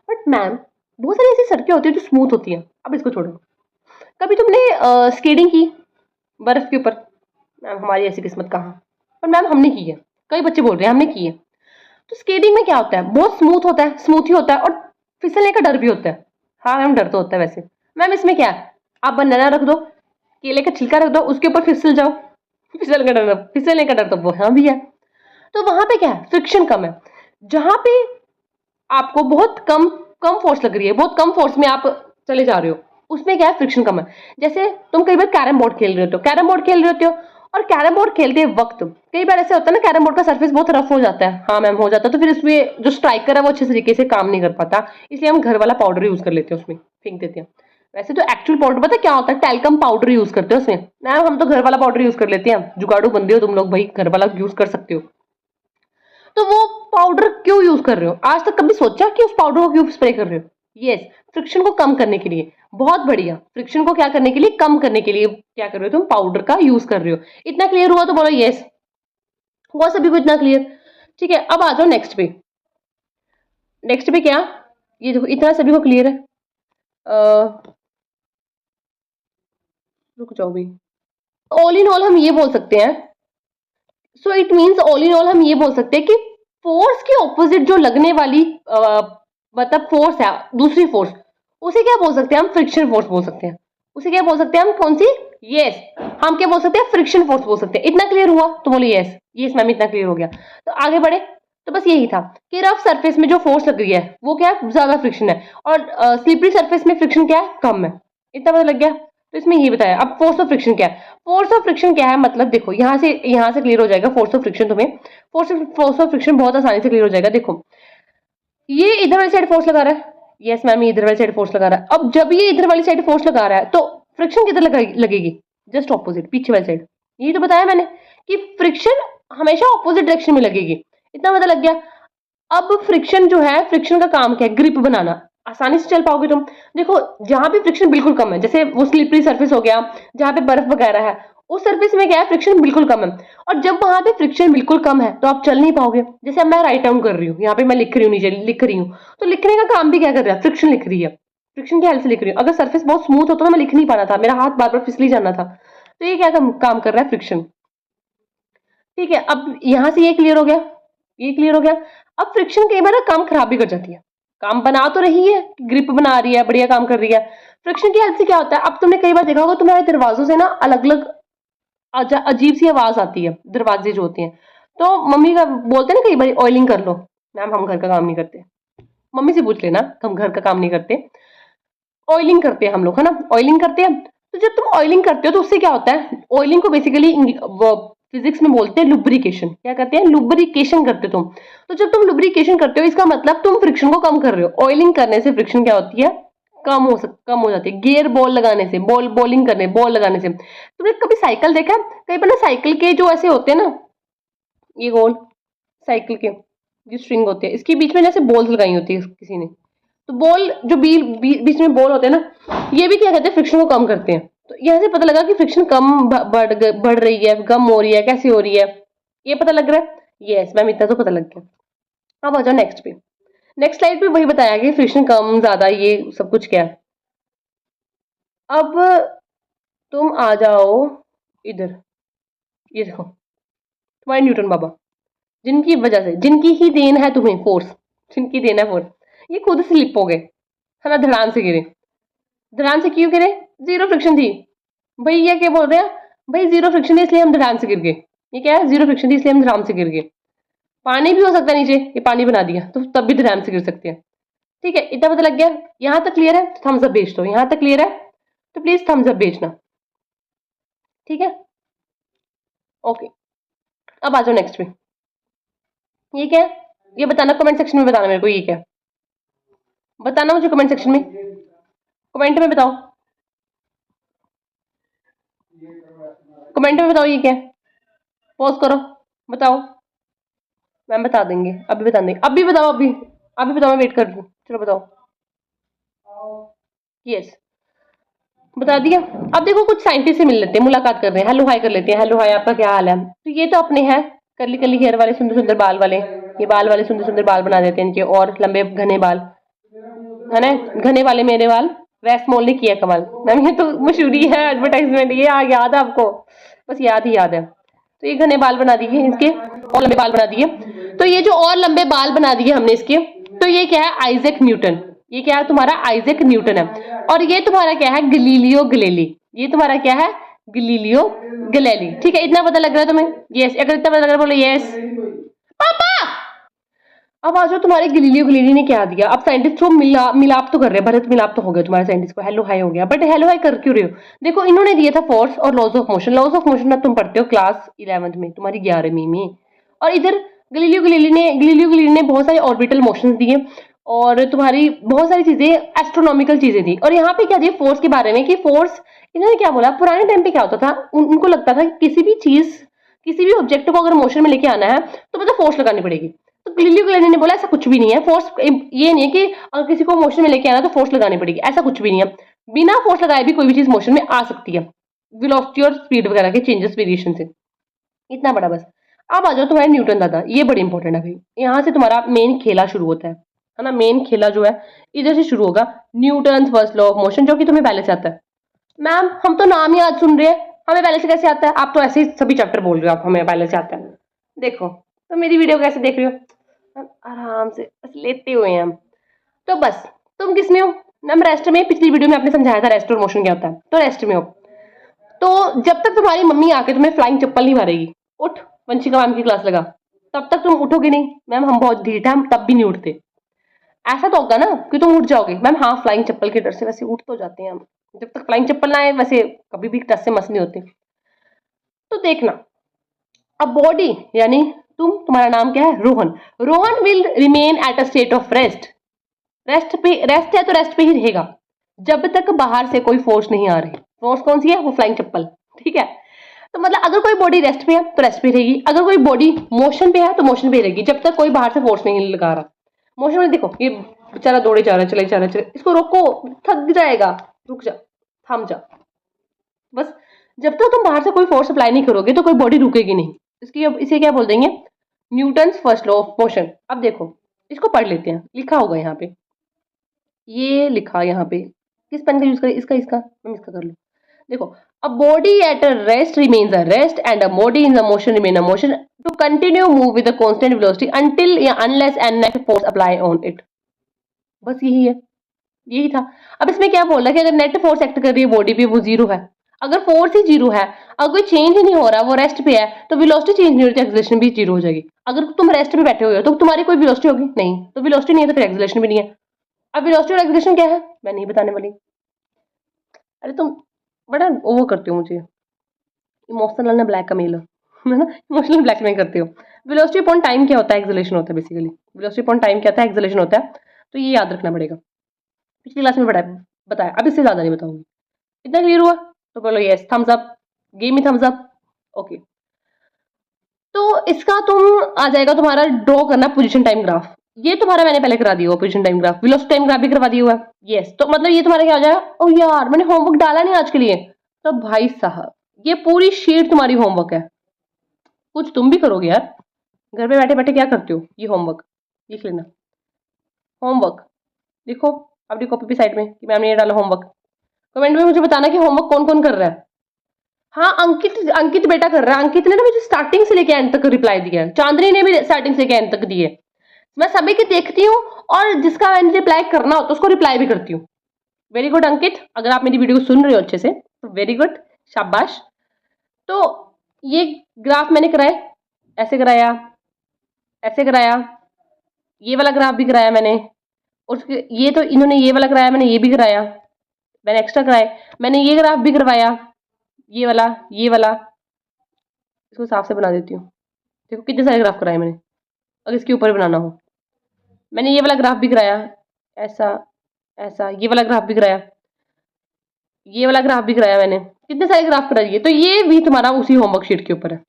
बट मैम बहुत सारी ऐसी सड़कें होती है जो स्मूथ होती है। अब इसको छोड़ो, कभी तुमने स्केटिंग की बर्फ के ऊपर? मैम हमारी ऐसी किस्मत कहाँ, पर मैम हमने की है, कई बच्चे बोल रहे हैं हमने की है। तो स्केटिंग में क्या होता है, बहुत स्मूथ होता है, स्मूथ ही होता है, और फिसलने का डर भी होता है। हाँ मैम डर तो होता है वैसे। मैम इसमें क्या है, आप बनाना रख दो, केले का छिलका रख दो, उसके ऊपर फिसल जाओ, फिसलने का डर तो वहां भी है। तो वहां पे क्या है, फ्रिक्शन कम है। जहां पे आपको बहुत कम कम फोर्स लग रही है, बहुत कम फोर्स में आप चले जा रहे हो, उसमें क्या है, फ्रिक्शन कम है। जैसे तुम कई बार कैरम बोर्ड खेल रहे होते हो, कैरम बोर्ड खेल रहे होते हो, और कैरम बोर्ड खेलते वक्त कई बार ऐसे होता है ना, कैरम बोर्ड का सरफेस बहुत रफ हो जाता है। हाँ मैम हो जाता है, तो फिर उसमें जो स्ट्राइकर है वो अच्छे तरीके से काम नहीं कर पाता, इसलिए हम घर वाला पाउडर यूज कर लेते हैं, उसमें फेंक देते हैं। वैसे तो एक्चुअल पाउडर पता क्या होता है, टैल्कम पाउडर यूज करते हैं उसमें। मैम हम तो घर वाला पाउडर यूज कर लेते हैं, जुगाड़ू बंदे हो तुम लोग भाई, घर वाला यूज कर सकते हो। तो वो पाउडर क्यों यूज कर रहे हो, आज तक कभी सोचा कि उस पाउडर को क्यों स्प्रे कर रहे हो? यस, फ्रिक्शन को कम करने के लिए। बहुत बढ़िया, फ्रिक्शन को क्या करने के लिए, कम करने के लिए क्या कर रहे हो तुम, पाउडर का यूज कर रहे हो। इतना क्लियर हुआ तो बोलो यस, हुआ सभी को इतना क्लियर? ठीक है, अब आ जाओ नेक्स्ट पे। नेक्स्ट पे क्या, ये देखो इतना सभी को क्लियर है। रुक जाओ भी। ऑल इन ऑल हम ये बोल सकते हैं, so it means all in all हम ये बोल सकते हैं कि फोर्स के ऑपोजिट जो लगने वाली मतलब फोर्स है, दूसरी फोर्स, उसे क्या बोल सकते हैं हम, फ्रिक्शन फोर्स बोल सकते हैं। उसे क्या बोल सकते हैं हम, कौन सी, यस, हम क्या बोल सकते हैं, फ्रिक्शन फोर्स बोल सकते हैं। इतना क्लियर हुआ तो बोलो यस, यस मैम इतना क्लियर हो गया। तो आगे बढ़े, तो बस यही था कि रफ सरफेस में जो फोर्स लग रही है वो क्या है, ज्यादा फ्रिक्शन है, और स्लिपरी सरफेस में फ्रिक्शन क्या है, कम है। इतना पता लग गया। तो इसमें ये बताया। अब फोर्स ऑफ फ्रिक्शन क्या है, फोर्स ऑफ फ्रिक्शन क्या है, मतलब देखो यहाँ से क्लियर हो जाएगा फोर्स ऑफ फ्रिक्शन। तुम्हें फोर्स ऑफ फ्रिक्शन बहुत आसानी से क्लियर हो जाएगा। देखो ये इधर वाली साइड फोर्स लगा रहा है, यस मैम ये इधर वाली साइड फोर्स लगा रहा है। अब जब ये इधर वाली साइड फोर्स लगा रहा है तो फ्रिक्शन किधर लगेगी, जस्ट ऑपोजिट, पीछे वाली साइड। यही तो बताया मैंने कि फ्रिक्शन हमेशा ऑपोजिट डायरेक्शन में लगेगी। इतना पता लग गया। अब फ्रिक्शन जो है, फ्रिक्शन का काम क्या है, ग्रिप बनाना। आसानी से चल पाओगे तुम। देखो जहां पे फ्रिक्शन बिल्कुल कम है, जैसे वो स्लिपरी सरफेस हो गया, जहां पे बर्फ वगैरह है, उस सरफेस में क्या है, फ्रिक्शन बिल्कुल कम है। और जब वहां पे फ्रिक्शन बिल्कुल कम है तो आप चल नहीं पाओगे। जैसे अब मैं राइट डाउन कर रही हूँ, यहाँ पे मैं लिख रही हूँ, नीचे लिख रही हूँ, तो लिखने का काम भी क्या कर रहा है, फ्रिक्शन लिख रही है। फ्रिक्शन की हेल्प से लिख रही हूँ। अगर सरफेस बहुत स्मूथ होता तो मैं लिख नहीं पाना था, मेरा हाथ बार बार फिसली जाना था। तो ये क्या काम कर रहा है, फ्रिक्शन। ठीक है, अब यहां से ये क्लियर हो गया, ये क्लियर हो गया। अब फ्रिक्शन कई बार ना काम खराब भी कर जाती है। काम बना तो रही है, ग्रिप बना रही है, बढ़िया काम कर रही है। फ्रिक्शन की हेल्प से क्या होता है, अब तुमने कई बार देखा होगा तुम्हारे दरवाजों से ना अलग अलग अजीब सी आवाज आती है, दरवाजे जो होते हैं। तो मम्मी का बोलते हैं ना कई बार ऑयलिंग कर लो, मैम हम घर का काम नहीं करते। मम्मी से पूछ लेना, हम घर का काम नहीं करते, ऑयलिंग करते हैं हम लोग, है ना, ऑयलिंग करते हैं। तो जब तुम ऑयलिंग करते हो तो उससे क्या होता है, ऑयलिंग को बेसिकली फिजिक्स में बोलते हैं लुब्रिकेशन। क्या करते हैं, लुब्रिकेशन करते तुम। तो जब तुम लुब्रिकेशन करते हो इसका मतलब तुम फ्रिक्शन को कम कर रहे हो। ऑयलिंग करने से फ्रिक्शन क्या होती है, कम हो जाती है। गियर बॉल लगाने से, बॉलिंग करने, बॉल लगाने से। तुमने कभी साइकिल देखा है, कहीं पर ना साइकिल के जो ऐसे होते हैं ना, ये गोल साइकिल के जो स्ट्रिंग होते हैं, इसके बीच में जैसे बॉल्स लगाई होती है किसी ने, तो बॉल जो बीच में बॉल होते हैं ना, ये भी क्या कहते हैं, फ्रिक्शन को कम करते हैं। तो यहाँ से पता लगा कि फ्रिक्शन कम बढ़ रही है, कम हो रही है, कैसे हो रही है, ये पता लग रहा है। यस मैम, इतना तो पता लग गया। अब आ जाओ नेक्स्ट पे। नेक्स्ट स्लाइड पे वही बताया कि फ्रिक्शन कम ज्यादा ये सब कुछ क्या है। अब तुम आ जाओ इधर, ये देखो तुम्हारे न्यूटन बाबा, जिनकी वजह से, जिनकी ही देन है तुम्हें फोर्स, जिनकी देन है फोर्स, ये खुद स्लिप हो गए, है ना, धड़ाम से गिरे। धड़ाम से क्यों गिरे, जीरो फ्रिक्शन थी। भाई ये क्या बोल रहे हैं, भाई जीरो फ्रिक्शन थी इसलिए हम धड़ाम से गिर गए। ये क्या है, जीरो फ्रिक्शन थी इसलिए हम धड़ाम से गिर गए। पानी भी हो सकता है नीचे, ये पानी बना दिया तो तब भी धड़ाम से गिर सकते हैं। ठीक है, इतना पता लग गया। यहाँ तक क्लियर है तो थम्स अप भेज दो, यहाँ तक क्लियर है तो प्लीज थम्स अप भेजना। ठीक है, ओके। अब आ जाओ नेक्स्ट पे। ये क्या है, ये बताना कमेंट सेक्शन में, बताना मेरे को ये क्या है, बताना मुझे कमेंट सेक्शन में, कमेंट में बताओ, कमेंट में बताओ ये क्या है। पॉज करो, बताओ, मैम बता देंगे, अभी बता देंगे, अभी बताओ, अभी बताओ, मैं वेट कर रही हूँ, चलो बताओ। यस, बता दिया। अब देखो कुछ साइंटिस्ट से मिल लेते हैं, मुलाकात कर रहे हैं, हेलो हाय कर लेते हैं। हेलो हाय, आपका क्या हाल है। तो ये तो अपने हैं करली करली हेयर वाले, सुंदर सुंदर बाल वाले, ये बाल वाले सुंदर सुंदर बाल बना देते हैं इनके, और लंबे घने बाल, है ना, घने वाले मेरे बाल। वेस्ट मॉल ने किया कमाल मैम, ये तो मशहूरी है, एडवर्टाइजमेंट, ये आ याद है आपको, बस याद ही याद है। तो ये घने बाल बना दिए इसके, और लंबे बाल बना दिए। तो ये जो और लंबे बाल बना दिए हमने इसके, तो ये क्या है, आइजैक न्यूटन। ये क्या है तुम्हारा, आइजैक न्यूटन है। और ये तुम्हारा क्या है, गलीलियो गलीली। ये तुम्हारा क्या है, गलीलियो गलीली। ठीक है, इतना पता लग रहा है तुम्हें। यस, अगर इतना पता लग रहा है बोलो यस। पापा, अब आ जाओ, तुम्हारे गलीलियो गलीली ने क्या दिया। अब साइंटिस्ट को मिलाप तो कर रहे हैं, भरत मिलाप तो हो गया तुम्हारे साइंटिस्ट को, हेलो हाय हो गया, बट हेलो हाय कर क्यों रहे हो। देखो इन्होंने दिया था फोर्स और laws of motion. Laws of motion ना तुम पढ़ते हो क्लास 11th में, तुम्हारी 11वीं में। और इधर गलीलियो गलीली ने बहुत सारे ऑर्बिटल मोशंस दिए, और तुम्हारी बहुत सारी चीजें, एस्ट्रोनॉमिकल चीजें दी। और यहाँ पे क्या दिया फोर्स के बारे में, कि फोर्स, इन्होंने क्या बोला, पुराने टाइम पे क्या होता था, उनको लगता था कि किसी भी चीज, किसी भी ऑब्जेक्ट को अगर मोशन में लेके आना है तो मतलब फोर्स लगानी पड़ेगी। तो गलीलियो गलीली ने बोला ऐसा कुछ भी नहीं है, फोर्स ये नहीं है कि अगर किसी को मोशन में लेके आना तो फोर्स लगानी पड़ेगी, ऐसा कुछ भी नहीं है। बिना फोर्स लगाए भी कोई भी चीज मोशन में आ सकती है, वेलोसिटी और स्पीड वगैरह के चेंजेस, वेरिएशन से। इतना बड़ा बस। अब आ जाओ तुम्हारे न्यूटन दादा, ये बड़ी इंपॉर्टेंट है भाई, यहाँ से तुम्हारा मेन खेला शुरू होता है ना, मेन खेला जो है इधर से शुरू होगा। Newton first law of motion, जो कि तुम्हें पहले से आता है। मैम हम तो नाम ही आज सुन रहे हैं, हमें पहले से कैसे आता है, आप तो ऐसे ही सभी चैप्टर बोल रहे हो, आप हमें पहले से आता है। देखो तो मेरी वीडियो कैसे देख रहे हो, आराम से बस लेते हुए हैं हम। तो बस तुम किस में हो मैम, रेस्ट में। पिछली वीडियो में आपने समझाया था रेस्ट और मोशन क्या होता है, तो रेस्ट में हो। तो जब तक तुम्हारी मम्मी आके तुम्हें फ्लाइंग चप्पल नहीं मारेगी, उठ वंशिका मैम की क्लास लगा, तब तक तुम उठोगे नहीं। मैम हम बहुत ढीठ हैं, हम तब भी नहीं उठते। ऐसा तो होगा ना कि तुम उठ जाओगे। मैम हाँ, फ्लाइंग चप्पल के डर से वैसे उठ तो जाते हैं हम, जब तक फ्लाइंग चप्पल ना आए वैसे कभी भी टस से मस नहीं होते। तो देखना, अब बॉडी यानी तुम्हारा नाम क्या है, Rohan. Rohan will remain at a state of rest. Rest है तो रेस्ट पे ही रहेगा जब तक बाहर से कोई फोर्स नहीं आ रही। फोर्स कौन सी है, वो फ्लाइंग चप्पल। ठीक है, तो मतलब अगर कोई बॉडी रेस्ट पे है तो रेस्ट पे रहेगी, अगर कोई बॉडी मोशन पे है तो मोशन पे रहेगी, जब तक कोई बाहर से फोर्स नहीं लगा रहा। मोशन में देखो ये बेचारा दौड़े जा रहा है, चले जा रहा है, चले, इसको रोको, थक जाएगा, रुक जा, थम जा। बस जब तक तुम बाहर से कोई फोर्स अप्लाई नहीं करोगे तो कोई बॉडी रुकेगी नहीं। इसे क्या बोल देंगे, Newton's first law of motion. अब देखो इसको पढ़ लेते हैं, लिखा होगा यहाँ पे, ये लिखा यहाँ पे, किस पेन का यूज करें, इसका मैं इसका कर लूँ। देखो, a body at a rest remains a rest and a body in the motion remain a motion to continue move with a constant velocity until या unless and net force apply on it। बस यही है, यही था। अब इसमें क्या बोल रहा है कि अगर नेट फोर्स एक्ट कर रही है बॉडी पे वो जीरो है, अगर फोर्स ही जीरो है, अगर कोई चेंज ही नहीं हो रहा, वो रेस्ट पे है, तो वेलोसिटी चेंज नहीं होती, एक्सेलरेशन भी जीरो हो जाएगी। अगर तुम रेस्ट पे बैठे हुए हो तो तुम्हारी कोई वेलोसिटी होगी नहीं, तो वेलोसिटी नहीं है तो फिर एक्सेलरेशन भी नहीं है। अब वेलोसिटी और एक्सेलरेशन क्या है मैं नहीं बताने वाली। अरे तुम बड़ा ओवर करते हो मुझे, इमोशनल ना ब्लैकमेल है ना, इमोशनल ब्लैकमेल करते हो। वेलोसिटी अपॉन टाइम क्या होता है, एक्सेलरेशन होता है बेसिकली। वेलोसिटी अपॉन टाइम क्या होता है, एक्सेलरेशन होता है। तो ये याद रखना पड़ेगा, पिछली क्लास में बताया, अब इससे ज्यादा नहीं बताऊंगी। इतना क्लियर हुआ तो बोलो यस, थम्स अप, गेम में थम्स अप। ओके, तो इसका तुम आ जाएगा तुम्हारा ड्रॉ करना पोजीशन टाइम ग्राफ। ये तुम्हारा मैंने पहले करा दिया हुआ position time graph, velocity time graph भी करवा दिया हुआ है। यस, तो मतलब ये तुम्हारा क्या हो जाएगा। ओ यार मैंने होमवर्क डाला नहीं आज के लिए, तो भाई साहब ये पूरी शीट तुम्हारी होमवर्क है। कुछ तुम भी करोगे यार, घर पे बैठे बैठे क्या करते हो, ये होमवर्क लिख लेना। होमवर्क लिखो अपनी कॉपी पे साइड में कि मैम ने ये डाला होमवर्क। कमेंट में मुझे बताना कि होमवर्क कौन कौन कर रहा है। हाँ अंकित, अंकित बेटा कर रहा है। अंकित ने ना मुझे स्टार्टिंग से लेके एंड तक रिप्लाई दिया है, चांदनी ने भी स्टार्टिंग से लेके एंड तक दिए। मैं सभी की देखती हूँ और जिसका मैंने रिप्लाई करना होता है उसको रिप्लाई भी करती हूँ। वेरी गुड अंकित, अगर आप मेरी वीडियो को सुन रहे हो अच्छे से तो वेरी गुड, शाबाश। तो ये ग्राफ मैंने कराया, ऐसे कराया, ऐसे कराया, ये वाला ग्राफ भी कराया मैंने, उसके ये तो इन्होंने ये वाला कराया, मैंने ये भी कराया, मैंने एक्स्ट्रा कराया, मैंने ये ग्राफ भी करवाया, ये वाला, ये वाला। इसको साफ से बना देती हूँ, देखो कितने सारे ग्राफ कराए मैंने, अगर इसके ऊपर बनाना हो। मैंने ये वाला ग्राफ भी कराया, ऐसा ऐसा, ये वाला ग्राफ भी कराया, ये वाला ग्राफ भी कराया, मैंने कितने सारे ग्राफ करा दिए। तो ये भी तुम्हारा उसी होमवर्क शीट के ऊपर है।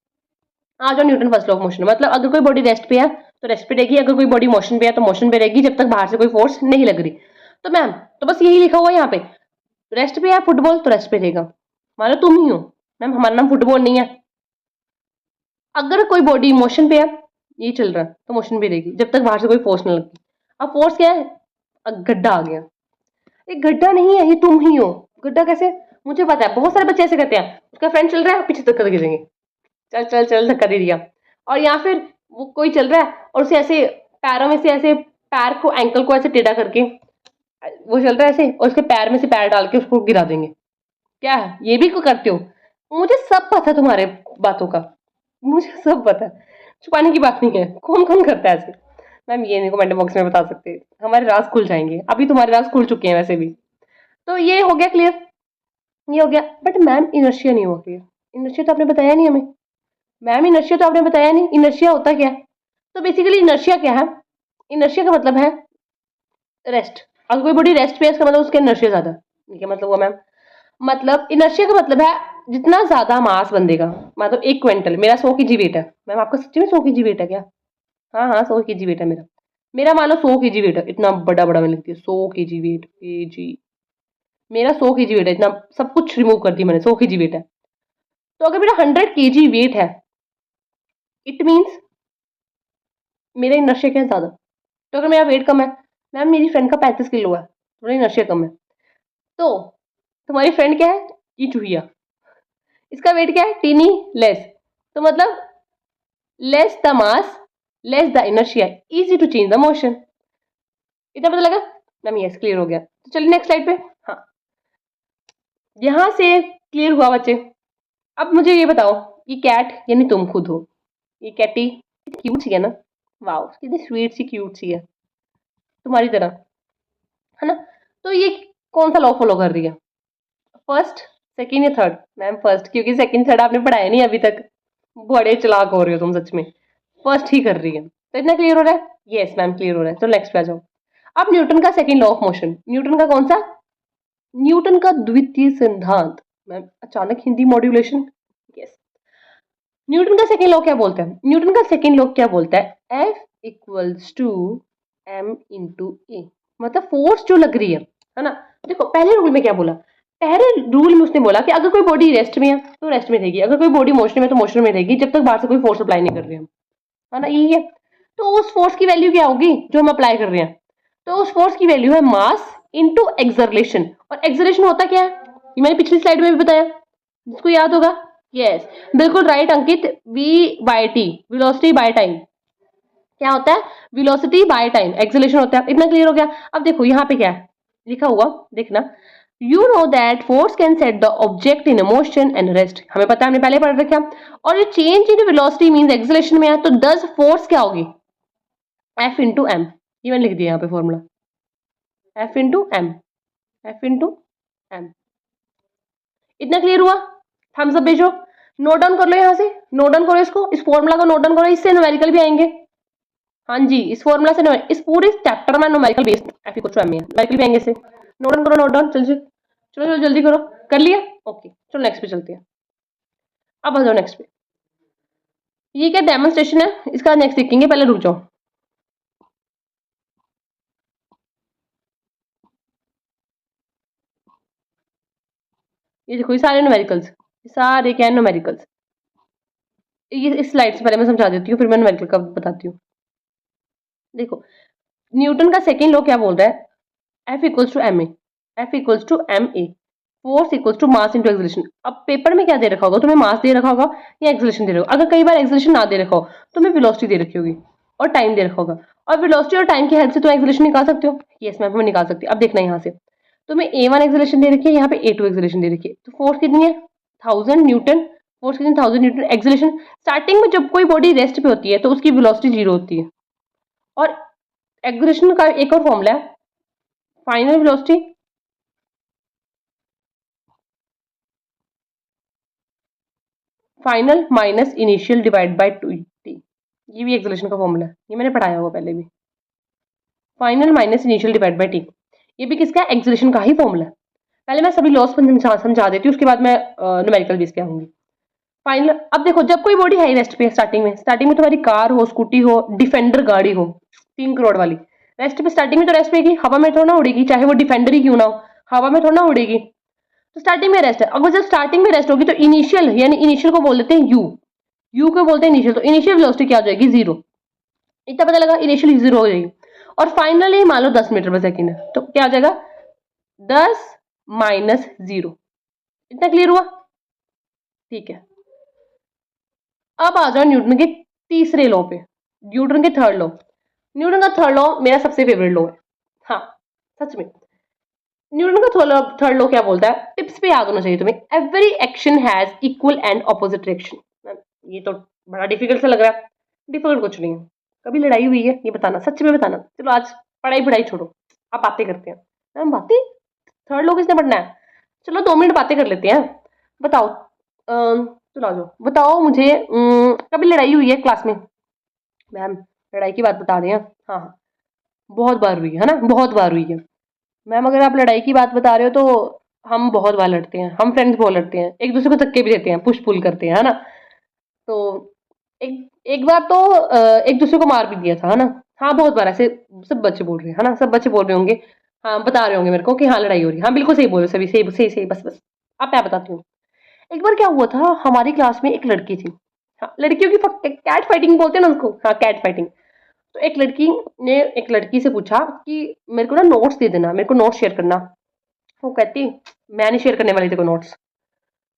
आ जाओ Newton first law of motion, मतलब अगर कोई बॉडी रेस्ट पे है तो रेस्ट पे रहेगी, अगर कोई बॉडी मोशन पे है तो मोशन पे रहेगी, जब तक बाहर से कोई फोर्स नहीं लग रही। तो मैम तो बस यही लिखा हुआ है यहाँ पे, रेस्ट पे है फुटबॉल तो रेस्ट पे रहेगा। मान लो तुम ही हो मैम, हमारा नाम फुटबॉल नहीं है। अगर कोई बॉडी मोशन पे है, ये चल रहा है, तो मोशन पे रहेगी जब तक बाहर से कोई फोर्स नहीं लगती। अब फोर्स क्या है, गड्ढा आ गया। ये गड्ढा नहीं है, ये तुम ही हो। गड्ढा कैसे, मुझे पता है, बहुत सारे बच्चे ऐसे करते हैं, उसका फ्रेंड चल रहा है पीछे धक्का गिरेंगे, चल चल चल धक्का दे दिया। और या फिर वो कोई चल रहा है और उसे ऐसे पैरों में से ऐसे पैर को, एंकल को ऐसे टेढ़ा करके वो चल रहा है ऐसे, और उसके पैर में से पैर डाल के उसको गिरा देंगे। क्या है, ये भी को करते हो। मुझे सब पता है तुम्हारे बातों का, मुझे सब पता है, छुपाने की बात नहीं है। कौन कौन करता है ऐसे, मैम ये नहीं कमेंट बॉक्स में बता सकते, हमारे राज खुल जाएंगे, अभी तुम्हारे राज खुल चुके हैं वैसे भी। तो ये हो गया क्लियर, ये हो गया। बट मैम इनर्शिया नहीं हुआ क्लियर, इनर्शिया तो आपने बताया नहीं हमें। मैम इनर्शिया तो आपने बताया नहीं, इनर्शिया होता क्या है। तो बेसिकली इनर्शिया क्या है, इनर्शिया का मतलब है रेस्ट। अगर कोई बॉडी रेस्ट पे है इसका मतलब उसका इनर्शिया ज्यादा। क्या मतलब हुआ मैम, मतलब इनर्शिया का मतलब है जितना ज्यादा मास बंधेगा, मतलब 1 क्विंटल, मेरा 100 kg वेट है। मैम आपका सच्ची में 100 kg वेट है क्या। हाँ हाँ 100 kg वेट है मेरा, मेरा मान लो 100 kg वेट है, इतना बड़ा बड़ा मैं लिखती हूँ 100 kg वेट, kg मेरा 100 kg वेट है, इतना सब कुछ रिमूव कर दिया मैंने, 100 kg वेट है। तो अगर मेरा 100 kg वेट है, इट मीन्स मेरा इनर्शिया क्या है ज्यादा। तो अगर मेरा वेट कम है, मैम मेरी फ्रेंड का 35 किलो है, थोड़ा इनर्शिया कम है, तो तुम्हारी फ्रेंड क्या है, ये चूहिया, इसका वेट क्या है, टीनी लेस। तो मतलब less the mass, less the inertia, easy to change the motion. इतना पता लगा मैम, यस क्लियर हो गया। तो चलिए नेक्स्ट स्लाइड पे। हाँ यहां से क्लियर हुआ बच्चे। अब मुझे ये बताओ, ये कैट यानी तुम खुद हो, ये कैटी क्यूट सी है ना, वाओ कितनी स्वीट सी क्यूट सी है तुम्हारी तरह, है ना। तो ये कौन सा लॉ फॉलो कर रही है, फर्स्ट सेकंड या थर्ड। मैम फर्स्ट, क्योंकि सेकंड थर्ड आपने पढ़ाया नहीं अभी तक, बड़े चालाक हो रहे हो तुम सच में, फर्स्ट ही कर रही है। तो इतना क्लियर हो रहा है, यस मैम क्लियर हो रहा है। तो नेक्स्ट पे आ जाओ। अब न्यूटन का second law of motion, Newton का कौन सा, न्यूटन का द्वितीय सिद्धांत। मैम अचानक हिंदी मॉड्यूलेशन, यस। न्यूटन का सेकंड लॉ क्या बोलता है, न्यूटन का सेकंड लॉ क्या बोलता है, F equals to m into A, मतलब फोर्स जो लग रही है ना। देखो पहले रूल में क्या बोला, पहले रूल में उसने बोला कि अगर कोई बॉडी रेस्ट में है तो रेस्ट में रहेगी, अगर कोई बॉडी मोशन में है तो मोशन में रहेगी, जब तक बाहर से कोई फोर्स अप्लाई नहीं कर रहे है ना, यही है। तो उस फोर्स की वैल्यू क्या होगी जो हम अप्लाई कर रहे हैं, तो उस फोर्स की वैल्यू है मास इनटू एक्सरलेशन। और एक्सरलेशन होता क्या है, ये मैंने पिछली स्लाइड में भी बताया, जिसको याद होगा, यस बिल्कुल right Ankit, v by t, velocity by time. क्या होता है, वेलोसिटी बाय टाइम, एक्सेलरेशन होता है। इतना क्लियर हो गया। अब देखो यहाँ पे क्या है लिखा हुआ, देखना, you know that force can set the object in motion and rest, हमें पता है, हमने पहले पढ़ रखा। और ये change in velocity means acceleration में है, तो दस फोर्स क्या होगी, एफ इंटू एम, ये मैंने लिख दिया यहाँ पे formula, F into m, F into m. इतना क्लियर हुआ? थम्स अप भेजो, नोट डाउन कर लो, यहाँ से नोट डाउन करो इसको, इस फॉर्मूला को नोट डाउन करो, इससे न्यूमेरिकल भी आएंगे। हाँ जी, इस फॉर्मूला से इस पूरे चैप्टर में numerical based F equal to m है, न्यूमेरिकल भी आएंगे इससे। नोट डाउन करो, नोट डाउन, चल चलो चलो जल्दी करो, कर लिया? ओके चलो नेक्स्ट पे चलते हैं। अब आ जाओ नेक्स्ट पे, ये क्या डेमोन्स्ट्रेशन है, इसका नेक्स्ट देखेंगे, पहले रुक जाओ। ये देखो, ये सारे न्यूमेरिकल्स, सारे क्या है न्यूमेरिकल्स। ये इस स्लाइड से पहले मैं समझा देती हूँ, फिर मैं न्यूमेरिकल का बताती हूँ। देखो, न्यूटन का सेकेंड लॉ क्या बोल रहा है, F equals to m a, F equals to m a, force equals to mass into acceleration. अब पेपर में क्या दे रखा होगा, तुम्हें मास दे रखा होगा या एक्सेलरेशन दे रखा होगा। अगर कई बार एक्सेलरेशन ना दे रखा हो, तुम्हें वेलोसिटी दे रखी होगी और टाइम दे रखा होगा, और वेलोसिटी और टाइम की हेल्प से तुम एक्सेलरेशन निकाल सकते हो। यस मैम, हम निकाल सकते हैं। अब देखना यहाँ से, तुम्हें A1 एक्सेलरेशन दे रखी है, यहाँ पे A2 एक्सेलरेशन दे रखी है, तो फोर्स कितनी है, 1000 न्यूटन, फोर्स कितनी, 1000 न्यूटन। एक्सेलरेशन, स्टार्टिंग में जब कोई बॉडी रेस्ट पे होती है तो उसकी वेलोसिटी जीरो होती है, और एक्सेलरेशन का एक और फॉर्मूला है, final velocity final minus initial divide by 2t। ये भी एक्सेलरेशन का फॉर्मूला है, ये मैंने पढ़ाया हुआ पहले भी, final minus initial divide by T. ये भी किसका, एक्सेलरेशन का ही फॉर्मूला है। पहले मैं सभी लॉस समझा देती हूँ, उसके बाद मैं न्यूमेरिकल बेस पे आऊंगी। फाइनल, अब देखो, जब कोई बॉडी हाई रेस्ट पे है, स्टार्टिंग में तुम्हारी कार हो, स्कूटी हो, डिफेंडर गाड़ी हो 3 करोड़ वाली, रेस्ट पे, स्टार्टिंग में तो रेस्ट पेगी, हवा में थोड़ा ना उड़ेगी, चाहे वो डिफेंडर ही क्यों ना हो, हवा में थोड़ा ना उड़ेगी, तो स्टार्टिंग में रेस्ट है। अगर जब स्टार्टिंग में रेस्ट होगी तो इनिशियल, यानी इनिशियल को बोल देते हैं यू, यू को बोलते हैं इनिशियल, तो इनिशियल वेलोसिटी क्या हो जाएगी, जीरो। इतना पता लगा, इनिशियल जीरो हो जाएगी। और फाइनली मान लो 10 मीटर पर सेकेंड है, तो क्या हो जाएगा, 10 माइनस जीरो। इतना क्लियर हुआ? ठीक है। अब आ जाओ न्यूटन के तीसरे लॉ पे, न्यूटन के थर्ड लॉ। न्यूटन का थर्ड लॉ मेरा सबसे फेवरेट लॉ है, हाँ सच में। न्यूटन का थर्ड लॉ क्या बोलता है, टिप्स पे याद होना चाहिए तुम्हें, every action has equal and opposite reaction. ये तो बड़ा डिफिकल्ट सा लग रहा है, डिफिकल्ट कुछ नहीं है। कभी लड़ाई हुई है ये बताना, सच में बताना। चलो आज पढ़ाई पढ़ाई छोड़ो, आप बातें करते हैं। मैम बातें, थर्ड लॉ किसने पढ़ना है, चलो 2 मिनट बातें कर लेते हैं। बताओ, चलो आ जाओ, बताओ मुझे, कभी लड़ाई हुई है क्लास में? मैम लड़ाई की बात बता रहे हैं, हाँ हाँ बहुत बार हुई है ना, बहुत बार हुई है। मैम अगर आप लड़ाई की बात बता रहे हो तो हम बहुत बार लड़ते हैं, हम फ्रेंड्स बहुत लड़ते हैं, एक दूसरे को धक्के भी देते हैं, पुश पुल करते हैं, है ना। तो एक एक बार तो एक दूसरे को मार भी दिया था, है ना। हाँ बहुत बार ऐसे, सब बच्चे बोल रहे हैं, है ना, सब बच्चे बोल रहे होंगे, हाँ बता रहे होंगे मेरे को कि हाँ लड़ाई हो रही है। हाँ बिल्कुल सही बोल रहे हो सभी, सही सही सही, बस बस। अब मैं बताती हूँ, एक बार क्या हुआ था, हमारी क्लास में एक लड़की थी, हाँ लड़कियों की कैट फाइटिंग बोलते हैं ना उसको, हाँ कैट फाइटिंग। तो एक लड़की ने एक लड़की से पूछा कि मेरे को ना नोट्स दे देना, मेरे को नोट्स शेयर करना। वो कहती मैं नहीं शेयर करने वाली तेरे को नोट्स।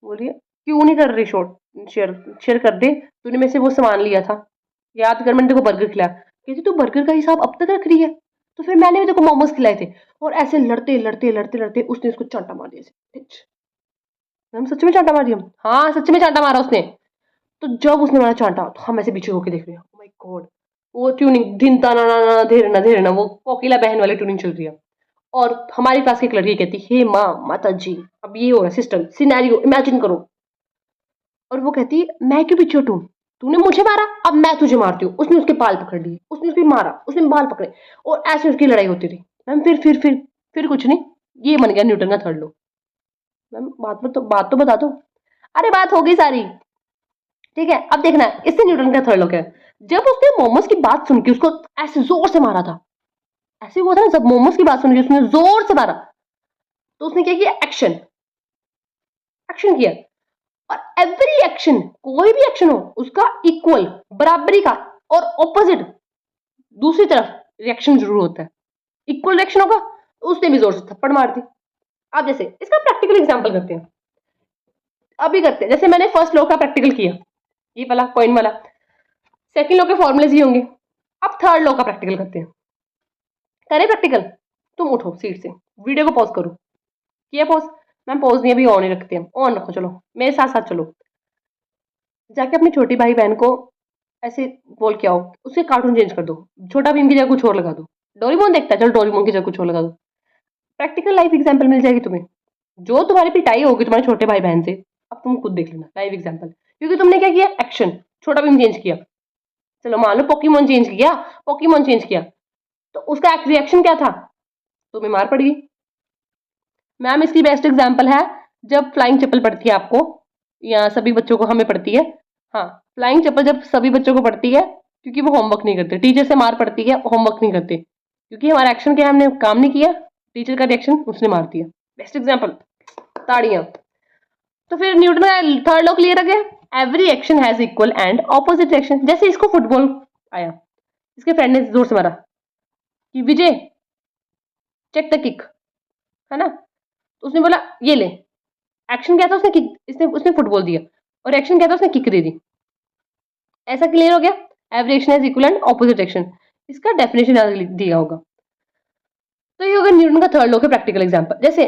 बोलिए क्यों नहीं कर रही, शॉर्ट शेयर, शेयर कर दे, तूने मेरे से वो सामान लिया था, याद कर मैंने तेरे को बर्गर खिलाया। कहती तू बर्गर का हिसाब अब तक रख रही है, तो फिर मैंने भी तेरे को मोमोज खिलाए थे। और ऐसे लड़ते लड़ते लड़ते लड़ते उसने उसको चांटा मार दिया ऐसे। मैम सच में चांटा मार दिया? हाँ सच में चांटा मारा उसने। तो जब उसने मारा चांटा तो हम ऐसे पीछे होके देख रहे हैं, ओह माय गॉड। वो ट्यूनिंग धिनता ना ना ना धीरे ना, वो कोकिला बहन वाली ट्यूनिंग चल रही है। और हमारी क्लास की एक लड़की कहती हे माँ माता जी, अब ये हो रहा है सिस्टम सिनेरियो, इमेजिन करो। और वो कहती मैं क्यों पीछे हटूं, तूने मुझे मारा अब मैं तुझे मारती हूँ। उसने उसके बाल पकड़ लिए, उसने उसके मारा, उसने बाल पकड़े, और ऐसे उसकी लड़ाई होती रही। मैम फिर कुछ नहीं, ये बन गया न्यूटन का थर्ड लॉ। मैम बात तो बता दो। अरे बात हो गई सारी, ठीक है। अब देखना इससे न्यूटन का थर्ड लॉ क्या है। जब उसने मोमोज की बात सुन के उसको ऐसे जोर से मारा था, ऐसे हुआ था ना, जब मोमोज की बात सुन के उसने जोर से मारा, तो उसने क्या किया, एक्शन, एक्शन किया। और एवरी एक्शन, कोई भी एक्शन हो उसका इक्वल, बराबरी का, और ऑपोजिट दूसरी तरफ रिएक्शन जरूर होता है। इक्वल रिएक्शन होगा तो उसने भी जोर से थप्पड़ मार दी। आप जैसे इसका प्रैक्टिकल एग्जांपल करते हैं, अभी करते हैं। जैसे मैंने फर्स्ट लॉ का प्रैक्टिकल किया, ये वाला कॉइन वाला, सेकंड लॉ के फॉर्मूलेज ही होंगे। अब थर्ड लॉ का प्रैक्टिकल करते हैं, करें प्रैक्टिकल। तुम उठो सीट से, वीडियो को पॉज करो, किया पॉज? मैम पॉज नहीं, अभी ऑन ही रखते हैं, ऑन रखो, चलो मेरे साथ साथ चलो। जाके अपने छोटी भाई बहन को ऐसे बोल के आओ, उसके कार्टून चेंज कर दो, छोटा भीम की जगह कुछ और लगा दो। डोरेमोन देखता है, चलो डोरेमोन की जगह कुछ और लगा दो। प्रैक्टिकल लाइफ एग्जाम्पल मिल जाएगी तुम्हें। जो तुम्हारी पिटाई होगी तुम्हारे छोटे भाई बहन से, अब तुम खुद देख लेना लाइव एग्जाम्पल, क्योंकि तुमने क्या किया, एक्शन, छोटा भीम चेंज किया। चलो मान लो पोकेमोन चेंज किया, पोकेमोन चेंज किया, तो उसका रिएक्शन क्या था, तुम्हें मार पड़ गई। मैम इसकी बेस्ट एग्जाम्पल है जब फ्लाइंग चप्पल पड़ती है आपको, या सभी बच्चों को, हमें पड़ती है। हाँ, फ्लाइंग चप्पल जब सभी बच्चों को पड़ती है, क्योंकि वो होमवर्क नहीं करते, टीचर से मार पड़ती है, होमवर्क नहीं करते, क्योंकि हमारा एक्शन क्या है, हमने काम नहीं किया, टीचर का रिएक्शन उसने मार दिया। बेस्ट एग्जाम्पल, ताड़ियां। तो फिर न्यूटन का थर्ड लॉ क्लियर हो गया, every action has equal and opposite reaction. जैसे इसको फुटबॉल आया, इसके फ्रेंड ने जोर से मारा कि विजय चेक द किक, है ना, तो उसने बोला ये ले, एक्शन क्या था, उसने किक, इसने उसने फुटबॉल दिया, और एक्शन क्या था, उसने किक दे दी। ऐसा क्लियर हो गया, every action has equal and opposite action. इसका डेफिनेशन दिया होगा। तो ये होगा न्यूटन का थर्ड लॉ के प्रैक्टिकल एग्जांपल। जैसे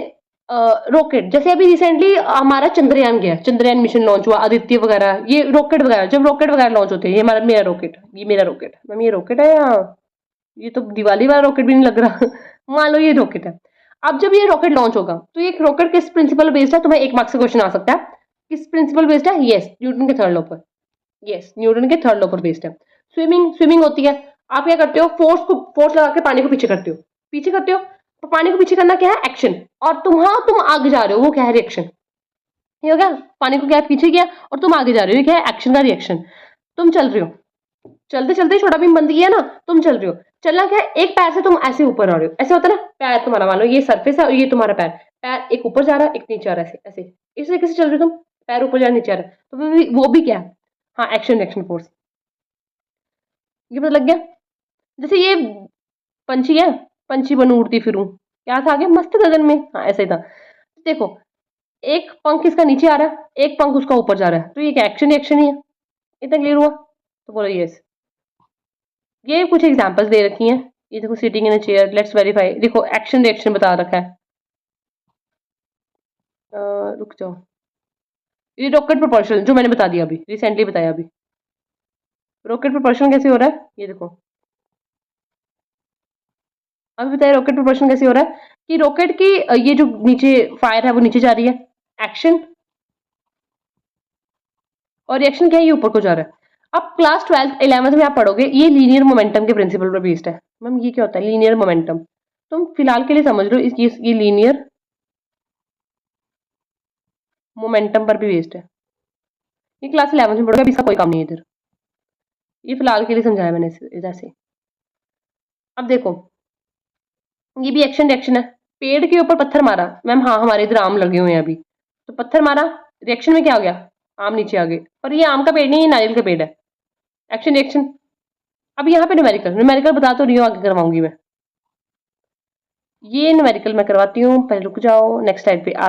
रॉकेट, जैसे अभी रिसेंटली हमारा चंद्रयान गया, चंद्रयान मिशन लॉन्च हुआ, आदित्य वगैरह, ये रॉकेट वगैरह, जब रॉकेट वगैरह लॉन्च होते हैं, ये हमारा मेरा रॉकेट, ये मेरा रॉकेट, मैम ये रॉकेट है, या ये तो दिवाली वाला रॉकेट भी नहीं लग रहा मान लो ये रॉकेट है। अब जब ये रॉकेट लॉन्च होगा, तो ये रॉकेट किस प्रिंसिपल बेस्ड है, तुम्हें एक मार्क्स का क्वेश्चन आ सकता है, किस प्रिंसिपल बेस्ड है, यस न्यूटन के थर्ड लॉ पर, यस न्यूटन के थर्ड लॉ पर बेस्ड है। स्विमिंग होती है, आप क्या करते हो, फोर्स लगा के पानी को पीछे करते हो, पीछे करते हो, तो पानी को पीछे करना क्या है, एक्शन, और तुम आगे जा रहे हो, वो क्या है, रिएक्शन। ये हो गया, पानी को क्या पीछे किया और तुम आगे जा रहे हो, ये क्या है, एक्शन का रिएक्शन। तुम चल रहे हो, चलते चलते छोटा भीम बंद किया ना, तुम चल रहे हो, चलना क्या है, एक पैर से तुम ऐसे ऊपर आ रहे हो, ऐसे होता है ना, पैर तुम्हारा, मान लो ये सरफेस है और ये तुम्हारा पैर, पैर एक ऊपर जा रहा है, एक नीचे आ रहा है, ऐसे ऐसे, इस तरीके से चल रहे हो तुम, पैर ऊपर जा रहा नीचे आ रहा है, तो वो भी क्या है, हाँ एक्शन रिएक्शन फोर्स। ये पता लग गया। जैसे ये पंछी है, पंछी बनूं उड़ती फिरूं, क्या था आगे, मस्त गगन में, हाँ ऐसा ही था। देखो, एक पंख इसका नीचे आ रहा है, एक पंख उसका ऊपर जा रहा है, तो ये क्या एक्शन रिएक्शन ही है। इतना क्लियर हुआ, तो बोलो यस। ये कुछ एग्जांपल्स दे रखी हैं, ये देखो, sitting in a chair, let's verify, देखो एक्शन रिएक्शन बता रखा है। रुक जाओ, ये रॉकेट प्रोपल्शन जो मैंने बता दिया अभी, रिसेंटली बताया अभी, रॉकेट प्रोपल्शन कैसे हो रहा है, ये देखो अभी बताया, रॉकेट प्रोपल्शन कैसे हो रहा है, कि रॉकेट की ये जो नीचे फायर है वो नीचे जा रही है, एक्शन, और रिएक्शन क्या है, ये ऊपर को जा रहा है। अब क्लास 12th 11th में आप पढ़ोगे, ये लीनियर मोमेंटम के प्रिंसिपल पर बेस्ड है। मैम ये क्या होता है, लीनियर मोमेंटम, तुम फिलहाल के लिए समझ लो ये लीनियर मोमेंटम पर भी बेस्ड है। ये क्लास 11th में पढ़ोगे, अभी इसका कोई काम नहीं है इधर, ये फिलहाल के लिए समझाया मैंने जैसे। अब देखो, ये भी एक्शन रिएक्शन है, पेड़ के ऊपर पत्थर मारा, मैम हाँ हमारे इधर आम लगे हुए हैं अभी, तो पत्थर मारा, रिएक्शन में क्या हो गया, आम नीचे आ गए, पर ये आम का पेड़ नहीं, ये नारियल का पेड़ है, एक्शन रिएक्शन। अब यहाँ पे न्यूमेरिकल, न्यूमेरिकल बता तो रही हूँ, आगे करवाऊंगी मैं, ये न्यूमेरिकल मैं करवाती हूँ, पहले रुक जाओ, नेक्स्ट स्लाइड पे आ।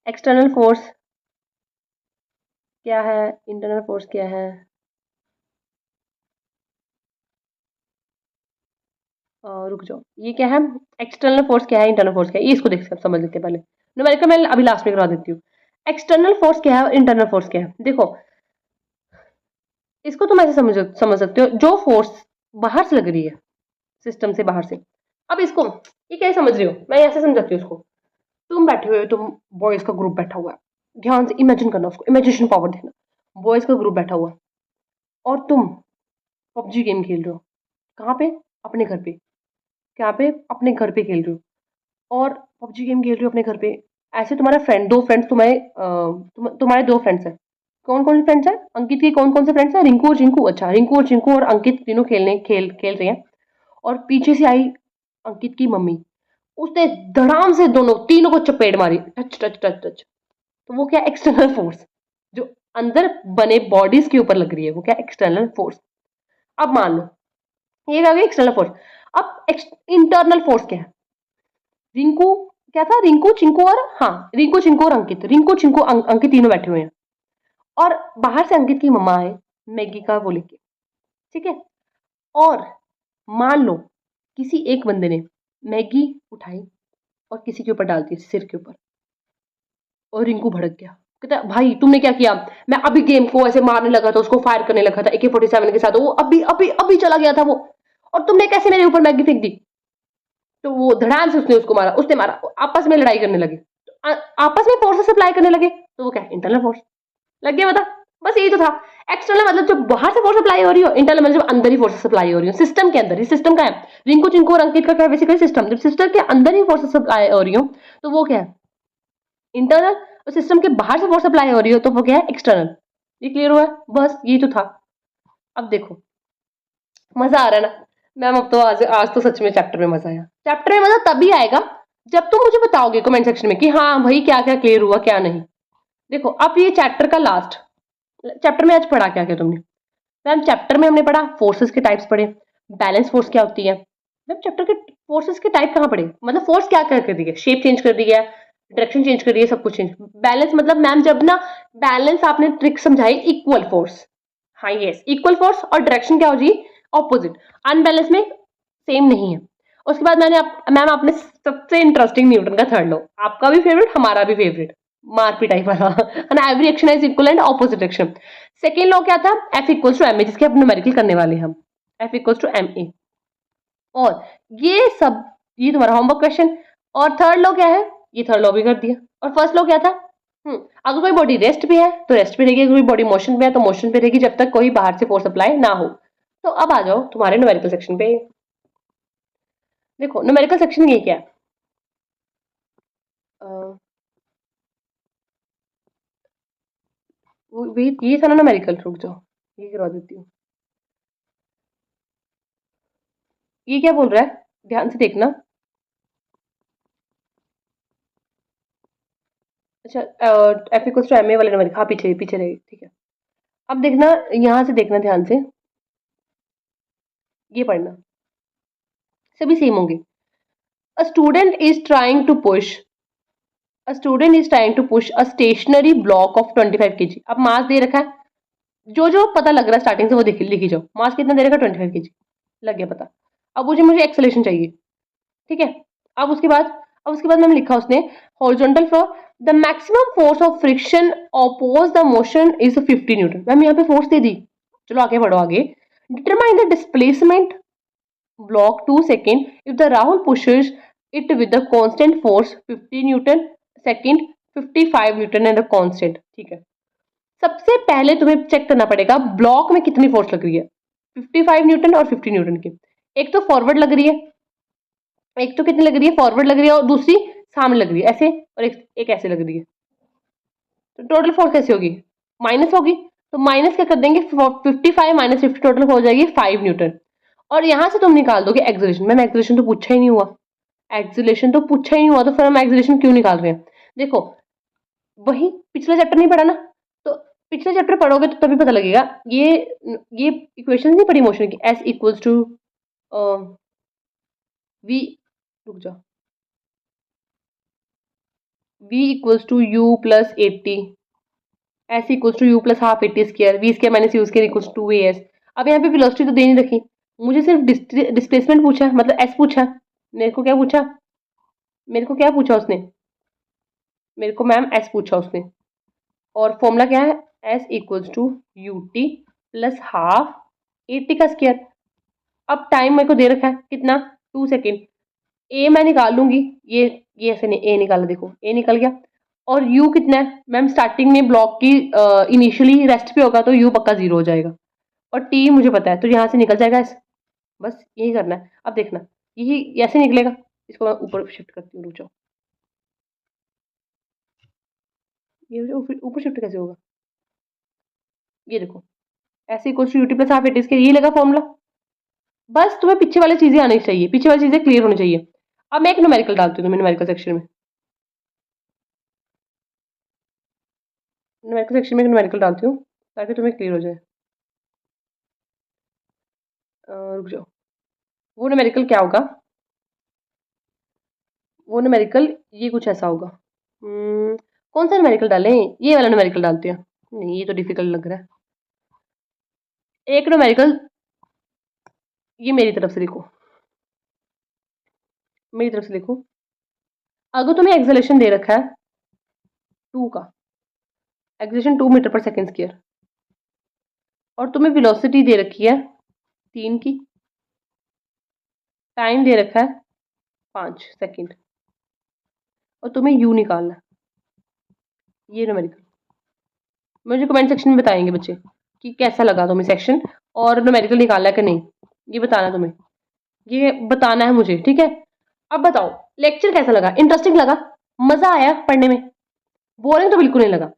एक्सटर्नल फोर्स क्या है, इंटरनल फोर्स क्या है, रुक जाओ, ये क्या है, एक्सटर्नल फोर्स क्या है, इंटरनल फोर्स क्या है, ये इसको देख समझ लेते हैं पहले, न्यूमेरिकल मैं अभी लास्ट में करवा देती हूँ। एक्सटर्नल फोर्स क्या है और इंटरनल फोर्स क्या है, देखो इसको तुम ऐसे समझ सकते हो, जो फोर्स बाहर से लग रही है, सिस्टम से बाहर से। अब इसको ये कैसे समझ रहे हो, मैं ऐसे समझाती हूँ उसको, तुम बैठे हुए हो, तुम बॉयज का ग्रुप बैठा हुआ है, ध्यान से इमेजिन करना, उसको इमेजिनेशन पावर देखना, बॉयज का ग्रुप बैठा हुआ है और तुम पबजी गेम खेल रहे हो, कहाँ पे, अपने घर पे, क्या पे, अपने घर पे खेल रहे हो, और पबजी गेम खेल रहे हो अपने घर पे, ऐसे तुम्हारा फ्रेंड, दो फ्रेंड्स तुम्हारे दो फ्रेंड्स हैं, कौन कौन से फ्रेंड्स हैं, अंकित के कौन कौन से फ्रेंड्स हैं, रिंकू और चिंकू, अच्छा रिंकू और चिंकू और अंकित तीनों खेल रहे हैं, और पीछे से आई अंकित की मम्मी, उसने धड़ाम से दोनों तीनों को चपेट मारी, टच टच टच टच, तो वो क्या, एक्सटर्नल फोर्स, जो अंदर बने बॉडीज के ऊपर लग रही है, वो क्या, एक्सटर्नल फोर्स। अब मान लो ये आ गया एक्सटर्नल फोर्स। अब इंटरनल फोर्स क्या है, रिंकू, क्या था, रिंकू चिंकू और, हाँ रिंकू चिंकू और अंकित, रिंकू चिंकू अंकित तीनों बैठे हुए हैं, और बाहर से अंकित की मम्मा आए मैगी का वो लेके, ठीक है, और मान लो किसी एक बंदे ने मैगी उठाई और किसी के ऊपर डाल दी, सिर के ऊपर, और रिंकू भड़क गया। कहता है भाई तुमने क्या किया? मैं अभी गेम को ऐसे मारने लगा था, उसको फायर करने लगा था AK-47 के साथ, वो अभी अभी अभी चला गया था वो, और तुमने कैसे मेरे ऊपर मैगी फेंक दी? तो वो धड़ाम से उसने उसको मारा, उसने मारा, आपस में लड़ाई करने लगे, आपस में फोर्स सप्लाई करने लगे, तो वो क्या इंटरनल फोर्स लग गया। बता, बस यही तो था। एक्सटर्नल मतलब जब बाहर से फोर्स सप्लाई हो रही हो, इंटरनल मतलब जब अंदर ही फोर्स सप्लाई हो रही हो, सिस्टम के अंदर ही। सिस्टम का है रिंकू चिंकू और अंकित का क्या बेसिकली सिस्टम, जब सिस्टम के अंदर ही फोर्स सप्लाई हो रही हो तो वो क्या है इंटरनल, और सिस्टम के बाहर से फोर्स सप्लाई हो रही हो तो वो क्या है एक्सटर्नल। ये क्लियर हुआ? बस यही तो था। अब देखो मजा आ रहा है ना मैम? अब तो आज तो सच में चैप्टर में मजा आया। चैप्टर में मजा तभी आएगा जब तुम मुझे बताओगे कमेंट सेक्शन में कि हाँ भाई क्या क्या क्लियर हुआ क्या नहीं। देखो अब ये चैप्टर का लास्ट चैप्टर में आज पढ़ा क्या क्या तुमने? मैम चैप्टर में हमने पढ़ा फोर्सेस के टाइप्स पढ़े, बैलेंस फोर्स क्या होती है। मैम चैप्टर के फोर्सेस के टाइप कहाँ पढ़े? मतलब फोर्स क्या क्या कर दी है, शेप चेंज कर दी है, डायरेक्शन चेंज कर दी है, सब कुछ चेंज। बैलेंस मतलब मैम जब ना बैलेंस आपने ट्रिक समझाई इक्वल फोर्स, हाँ यस इक्वल फोर्स, और डायरेक्शन क्या हो जी ऑपोजिट, अनबैलेंस में सेम नहीं है। उसके बाद मैम आपने सबसे इंटरेस्टिंग न्यूटन का थर्ड लॉ, आपका भी फेवरेट हमारा भी फेवरेट, मार पिटाई वाला है ना, every action is equal and opposite action. Second law क्या था? F equals to m a, जिसके अब न्यूमेरिकल करने वाले हम, F equals to m a. और ये सब ये तुम्हारा होमवर्क क्वेश्चन। और थर्ड लॉ क्या है? ये थर्ड लॉ भी कर दिया। और फर्स्ट लॉ क्या था? अगर कोई बॉडी रेस्ट पे है तो रेस्ट पे रहेगी, अगर कोई बॉडी मोशन पे है तो मोशन पे रहेगी, जब तक कोई बाहर से फोर्स अप्लाई ना हो। तो अब आ जाओ तुम्हारे न्यूमेरिकल सेक्शन पे। देखो न्यूमेरिकल सेक्शन ये क्या है, ये था ना न्यूमेरिकल, रुक जाओ ये करवा देती हूँ। ये क्या बोल रहा है ध्यान से देखना। अच्छा F equals to m a वाले न्यूमेरिकल, हाँ पीछे पीछे रहेगी, ठीक है। अब देखना यहाँ से देखना ध्यान से, ये पढ़ना, सभी सेम होंगे। A student is trying to push a student is trying to push a stationary block of 25 kg। अब मास दे रखा है, जो जो पता लग रहा है स्टार्टिंग से वो लिखी जाओ। मास कितना दे रखा है? 25 kg, लग गया पता। अब मुझे एक्सेलेरेशन चाहिए, ठीक है। अब उसके बाद मैंने लिखा उसने horizontal floor, the maximum force of friction oppose the motion is 50 newton. Ma'am यहाँ पे फोर्स दे दी, चलो आगे बढ़ो आगे। Determine the displacement block 2 second if the Rahul pushes it with the constant force 50 Newton, second 55 Newton and constant, ठीक है। सबसे पहले तुम्हें चेक करना पड़ेगा ब्लॉक में कितनी फोर्स लग रही है, 55 न्यूटन और 50 न्यूटन की। एक तो फॉरवर्ड लग रही है, एक तो कितनी लग रही है फॉरवर्ड लग रही है, और दूसरी सामने लग रही है ऐसे, और एक ऐसे लग रही है। तो टोटल फोर्स कैसे होगी? माइनस होगी, तो माइनस क्या कर देंगे 55 माइनस 50 टोटल हो जाएगी 5 न्यूटन। और यहां से तुम निकाल दोगे एक्सेलरेशन। मैम एक्सेलरेशन तो पूछा ही नहीं हुआ, एक्सेलरेशन तो पूछा ही नहीं हुआ, तो फिर हम एक्सेलरेशन क्यों निकाल रहे हैं? देखो वही पिछला चैप्टर नहीं पढ़ा ना, तो पिछले चैप्टर पढ़ोगे तो तभी पता लगेगा। ये इक्वेशन नहीं पढ़ी मोशन की, एस इक्वल्स टू वी, रुक जाओ, v equals to u plus 80, s equals to u plus half 80 square, v square minus u square equals to a s. अब यहाँ पे वेलोसिटी तो दे नहीं रखी, मुझे सिर्फ डिस्प्लेसमेंट पूछा, मतलब एस पूछा। मेरे को क्या पूछा? मेरे को क्या पूछा उसने? मेरे को मैम एस पूछा उसने। और फॉर्मूला क्या है? S equals to u t plus half 80 का स्क्वायर। अब टाइम मेरे को दे रखा है कितना? 2 सेकेंड। ए मैं निकाल लूंगी, ये ऐसे नहीं, ए निकाला, देखो ए निकल गया। और यू कितना है? मैम स्टार्टिंग में ब्लॉक की इनिशियली रेस्ट पे होगा तो यू पक्का 0 हो जाएगा, और टी मुझे पता है तो यहाँ से निकल जाएगा एस। बस यही करना है। अब देखना यही ऐसे निकलेगा, इसको मैं ऊपर शिफ्ट करती हूँ, रुक जाओ। ये ऊपर शिफ्ट कैसे होगा? ये देखो ऐसे equals to u t plus half 80 ये लगा फॉर्मूला। बस तुम्हें पीछे वाली चीजें आनी चाहिए, पीछे वाली चीजें क्लियर होनी चाहिए। अब मैं एक न्यूमेरिकल डालती हूँ तुम्हें न्यूमेरिकल सेक्शन में, न्यूमेरिकल सेक्शन में न्यूमेरिकल डालती हूँ ताकि तुम्हें क्लियर हो जाए। रुक जाओ, वो न्यूमेरिकल क्या होगा? वो न्यूमेरिकल ये कुछ ऐसा होगा। कौन सा न्यूमेरिकल डालें? ये वाला न्यूमेरिकल डालते हैं। नहीं ये तो डिफिकल्ट लग रहा है। एक न्यूमेरिकल ये मेरी तरफ से देखो, मेरी तरफ से देखो, अगर तुम्हें एक्सेलरेशन दे रखा है 2 का, एक्सेलरेशन 2 मीटर पर सेकेंड स्क्वायर, और तुम्हें वेलोसिटी दे रखी है 3 की, टाइम दे रखा है 5 सेकेंड, और तुम्हें यू निकालना है, ये न्यूमेरिकल। मुझे कमेंट सेक्शन में बताएंगे बच्चे कि कैसा लगा तुम्हें सेक्शन, और न्यूमेरिकल निकालना है कि नहीं, ये बताना तुम्हें, ये बताना है मुझे, ठीक है। अब बताओ लेक्चर कैसा लगा, इंटरेस्टिंग लगा, मजा आया पढ़ने में, बोरिंग तो बिल्कुल नहीं लगा।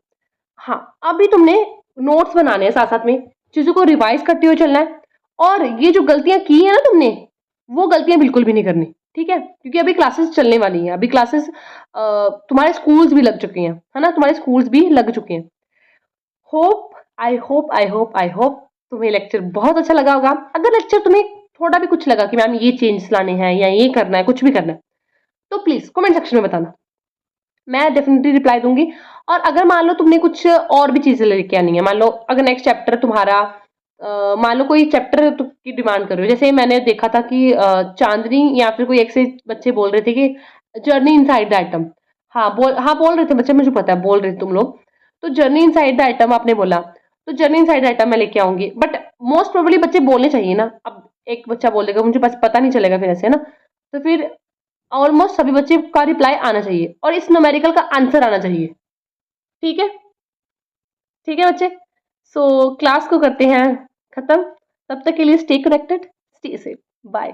हाँ, अभी तुमने नोट्स बनाने हैं, साथ साथ में चीजों को रिवाइज करते हुए चलना है, और ये जो गलतियां की है ना तुमने, वो गलतियां बिल्कुल भी नहीं करनी, ठीक है, क्योंकि अभी क्लासेस चलने वाली हैं, अभी क्लासेस तुम्हारे स्कूल्स भी लग चुके हैं, है ना, तुम्हारे स्कूल्स भी लग चुके हैं। होप आई होप तुम्हें लेक्चर बहुत अच्छा लगा होगा। अगर लेक्चर तुम्हें थोड़ा भी कुछ लगा कि मैम ये चेंजेस लाने हैं या ये करना है, कुछ भी करना है, तो प्लीज कमेंट सेक्शन में बताना, मैं डेफिनेटली रिप्लाई दूंगी। और अगर मान लो तुमने कुछ और भी चीजें लेके आनी है, मान लो अगर नेक्स्ट चैप्टर तुम्हारा मान लो कोई चैप्टर की डिमांड कर रहे हो, जैसे मैंने देखा था कि चांदनी या फिर कोई एक से बच्चे बोल रहे थे कि जर्नी इनसाइड द आइटम, हाँ बोल रहे थे बच्चे, मुझे पता है बोल रहे थे तुम लोग, तो जर्नी इनसाइड द आइटम आपने बोला, तो जर्नी इनसाइड द आइटम मैं लेके आऊंगी, बट मोस्ट प्रोबेबली बच्चे बोलने चाहिए ना, अब एक बच्चा बोलेगा मुझे बस पता नहीं चलेगा फिर ऐसे, है ना, तो फिर ऑलमोस्ट सभी बच्चे का रिप्लाई आना चाहिए, और इस न्यूमेरिकल का आंसर आना चाहिए, ठीक है, ठीक है बच्चे। सो क्लास को करते हैं खत्म, तब तक के लिए stay connected, stay safe, bye.